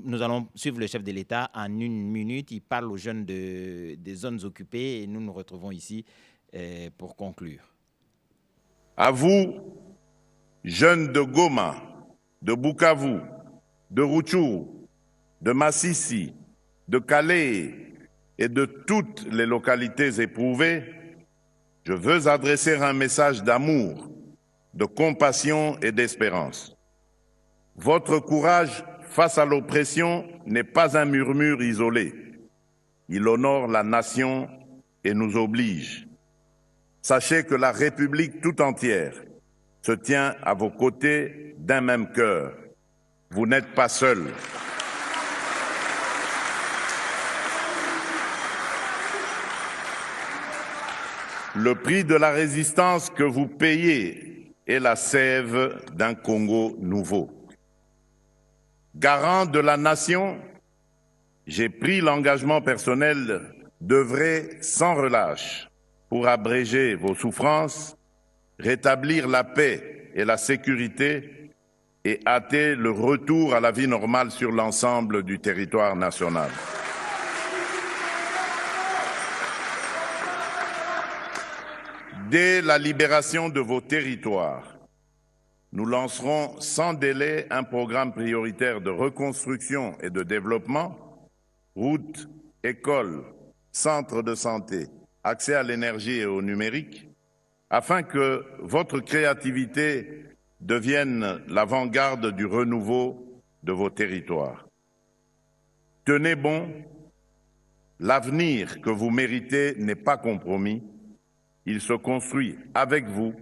Nous allons suivre le chef de l'État en 1 minute. Il parle aux jeunes des zones occupées et nous nous retrouvons ici pour conclure. À vous, jeunes de Goma, de Bukavu, de Rutshuru, de Masisi, de Calais et de toutes les localités éprouvées, je veux adresser un message d'amour, de compassion et d'espérance. Votre courage face à l'oppression n'est pas un murmure isolé. Il honore la nation et nous oblige. Sachez que la République tout entière se tient à vos côtés d'un même cœur. Vous n'êtes pas seuls. Le prix de la résistance que vous payez est la sève d'un Congo nouveau. Garant de la nation, j'ai pris l'engagement personnel d'œuvrer sans relâche pour abréger vos souffrances, rétablir la paix et la sécurité et hâter le retour à la vie normale sur l'ensemble du territoire national. Dès la libération de vos territoires, nous lancerons sans délai un programme prioritaire de reconstruction et de développement, routes, écoles, centres de santé, accès à l'énergie et au numérique, afin que votre créativité devienne l'avant-garde du renouveau de vos territoires. Tenez bon, l'avenir que vous méritez n'est pas compromis. Il se construit avec vous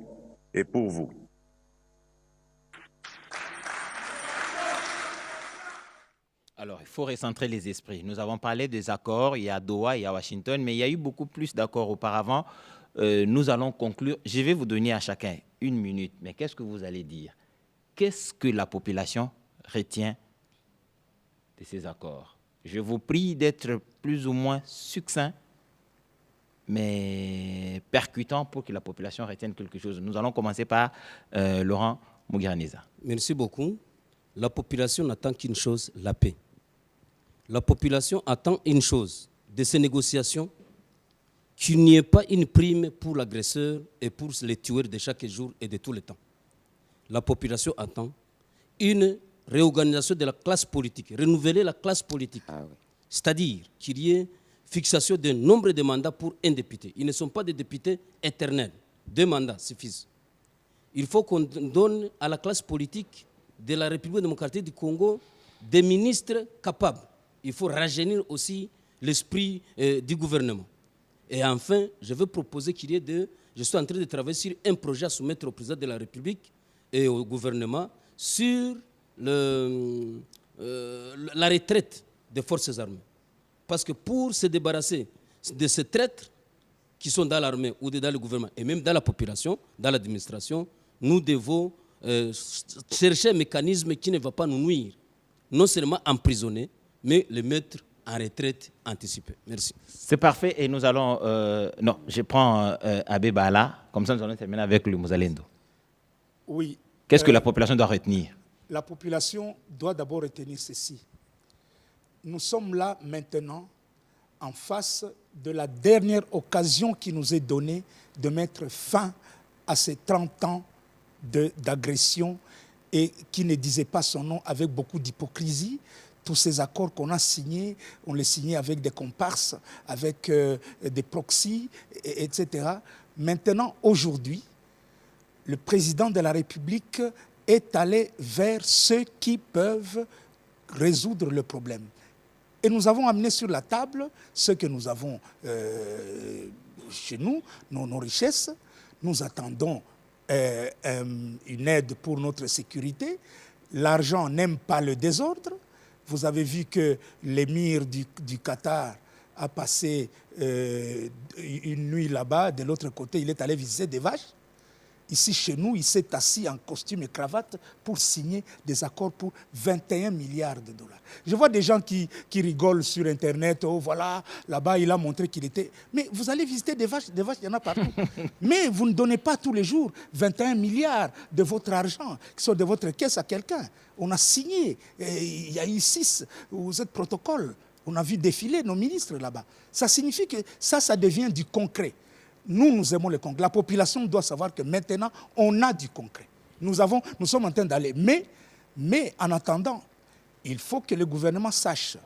et pour vous. Alors, il faut recentrer les esprits. Nous avons parlé des accords, il y a à Doha, il y a à Washington, mais il y a eu beaucoup plus d'accords auparavant. Nous allons conclure. Je vais vous donner à chacun 1 minute, mais qu'est-ce que vous allez dire? Qu'est-ce que la population retient de ces accords? Je vous prie d'être plus ou moins succinct, mais percutant pour que la population retienne quelque chose. Nous allons commencer par Laurent Mugiraneza. Merci beaucoup. La population n'attend qu'une chose, la paix. La population attend une chose de ces négociations, qu'il n'y ait pas une prime pour l'agresseur et pour les tueurs de chaque jour et de tout le temps. La population attend une réorganisation de la classe politique, renouveler la classe politique. C'est-à-dire qu'il y ait fixation d'un nombre de mandats pour un député. Ils ne sont pas des députés éternels. 2 mandats suffisent. Il faut qu'on donne à la classe politique de la République démocratique du Congo des ministres capables. Il faut rajeunir aussi l'esprit du gouvernement. Et enfin, je veux proposer qu'il y ait je suis en train de travailler sur un projet à soumettre au président de la République et au gouvernement sur la retraite des forces armées. Parce que pour se débarrasser de ces traîtres qui sont dans l'armée ou dans le gouvernement et même dans la population, dans l'administration, nous devons chercher un mécanisme qui ne va pas nous nuire, non seulement emprisonner, mais le mettre en retraite anticipée. Merci. C'est parfait et nous allons... non, je prends Abbé Bala, comme ça nous allons terminer avec le Muzalendo. Oui. Qu'est-ce que la population doit retenir? La population doit d'abord retenir ceci. Nous sommes là maintenant en face de la dernière occasion qui nous est donnée de mettre fin à ces 30 ans d'agression et qui ne disait pas son nom avec beaucoup d'hypocrisie. Tous ces accords qu'on a signés, on les signait avec des comparses, avec des proxys, etc. Maintenant, aujourd'hui, le président de la République est allé vers ceux qui peuvent résoudre le problème. Et nous avons amené sur la table ce que nous avons chez nous, nos richesses. Nous attendons une aide pour notre sécurité. L'argent n'aime pas le désordre. Vous avez vu que l'émir du Qatar a passé une nuit là-bas. De l'autre côté, il est allé visiter des vaches. Ici, chez nous, il s'est assis en costume et cravate pour signer des accords pour 21 milliards de dollars. Je vois des gens qui rigolent sur Internet. Oh, voilà, là-bas, il a montré qu'il était... Mais vous allez visiter des vaches, il y en a partout. Mais vous ne donnez pas tous les jours 21 milliards de votre argent, qui sont de votre caisse à quelqu'un. On a signé, il y a eu 6 protocoles. On a vu défiler nos ministres là-bas. Ça signifie que ça devient du concret. Nous aimons le concret. La population doit savoir que maintenant, on a du concret. Nous sommes en train d'aller. Mais en attendant, il faut que le gouvernement sache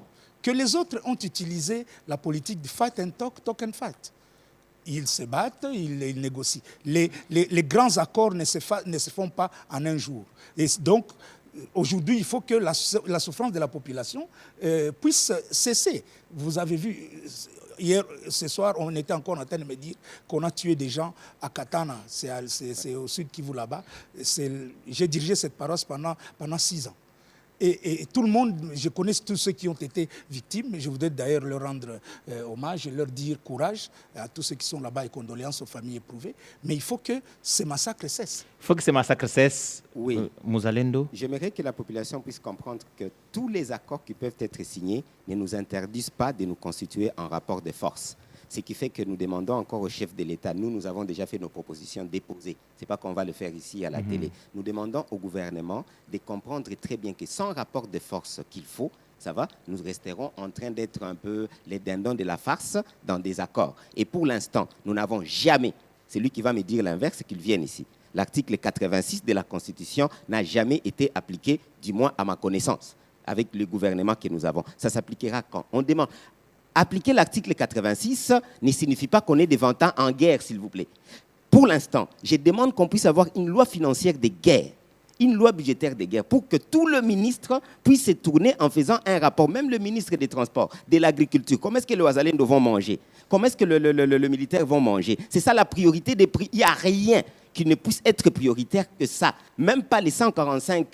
que les autres ont utilisé la politique de fight and talk, talk and fight. Ils se battent, ils négocient. Les grands accords ne se font pas en un jour. Et donc, aujourd'hui, il faut que la souffrance de la population puisse cesser. Vous avez vu... Hier, ce soir, on était encore en train de me dire qu'on a tué des gens à Katana, c'est au sud Kivu là-bas. J'ai dirigé cette paroisse pendant 6 ans. Et tout le monde, je connais tous ceux qui ont été victimes, mais je voudrais d'ailleurs leur rendre hommage et leur dire courage à tous ceux qui sont là-bas et condoléances aux familles éprouvées. Mais il faut que ces massacres cessent. Il faut que ces massacres cessent. Oui. Muzalendo. J'aimerais que la population puisse comprendre que tous les accords qui peuvent être signés ne nous interdisent pas de nous constituer en rapport de force. Ce qui fait que nous demandons encore au chef de l'État, nous avons déjà fait nos propositions déposées. Ce n'est pas qu'on va le faire ici à la télé. Nous demandons au gouvernement de comprendre très bien que sans rapport de force qu'il faut, ça va, nous resterons en train d'être un peu les dindons de la farce dans des accords. Et pour l'instant, nous n'avons jamais, celui qui va me dire l'inverse, qu'il vienne ici. L'article 86 de la Constitution n'a jamais été appliqué, du moins à ma connaissance, avec le gouvernement que nous avons. Ça s'appliquera quand on demande. Appliquer l'article 86 ne signifie pas qu'on est des 20 ans en guerre, s'il vous plaît. Pour l'instant, je demande qu'on puisse avoir une loi financière de guerre une loi budgétaire de guerre pour que tout le ministre puisse se tourner en faisant un rapport, même le ministre des Transports, de l'Agriculture. Comment est-ce que les Ouazalendo vont manger? Comment est-ce que le militaire vont manger? C'est ça la priorité des prix. Il n'y a rien qui ne puisse être prioritaire que ça. Même pas les 145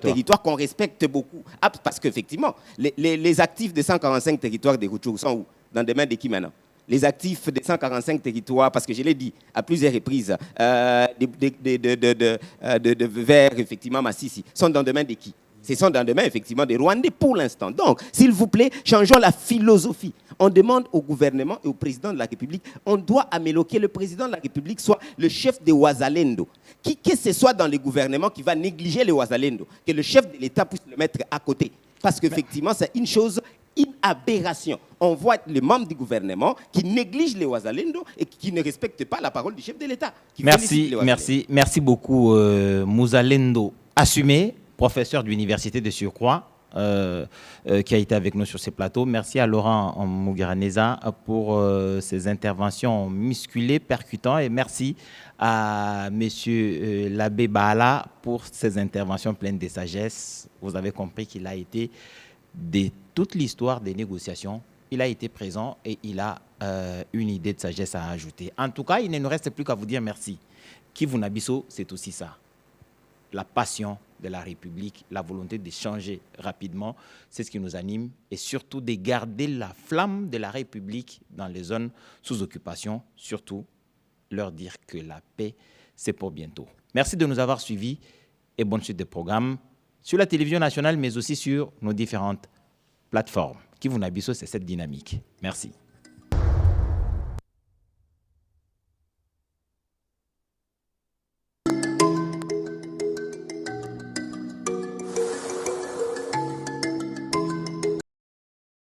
territoires qu'on respecte beaucoup. Ah, parce qu'effectivement, les actifs des 145 territoires des Rutshuru sont où? Dans des mains de qui maintenant? Les actifs des 145 territoires, parce que je l'ai dit à plusieurs reprises, vers effectivement Massissi, sont dans des mains de qui? Ce sont dans les mains effectivement des Rwandais pour l'instant. Donc, s'il vous plaît, changeons la philosophie. On demande au gouvernement et au président de la République, on doit améliorer que le président de la République soit le chef des Ouazalendo. Que ce soit dans le gouvernement qui va négliger les Ouazalendo, que le chef de l'État puisse le mettre à côté. Parce qu'effectivement, c'est une chose, une aberration. On voit les membres du gouvernement qui négligent les Ouazalendo et qui ne respectent pas la parole du chef de l'État. Merci beaucoup, Mouzalendo assumé, professeur d'université de surcroît, qui a été avec nous sur ces plateaux. Merci à Laurent Mugiraneza pour ses interventions musculées, percutantes, et merci à monsieur l'abbé Baala pour ses interventions pleines de sagesse. Vous avez compris qu'il a été, de toute l'histoire des négociations, il a été présent et il a une idée de sagesse à ajouter. En tout cas, il ne nous reste plus qu'à vous dire merci. Kivu Bisso, c'est aussi ça. La passion de la République, la volonté de changer rapidement, c'est ce qui nous anime, et surtout de garder la flamme de la République dans les zones sous occupation, surtout leur dire que la paix, c'est pour bientôt. Merci de nous avoir suivis et bonne suite des programmes sur la télévision nationale, mais aussi sur nos différentes plateformes. Kivu Bisso, c'est cette dynamique. Merci.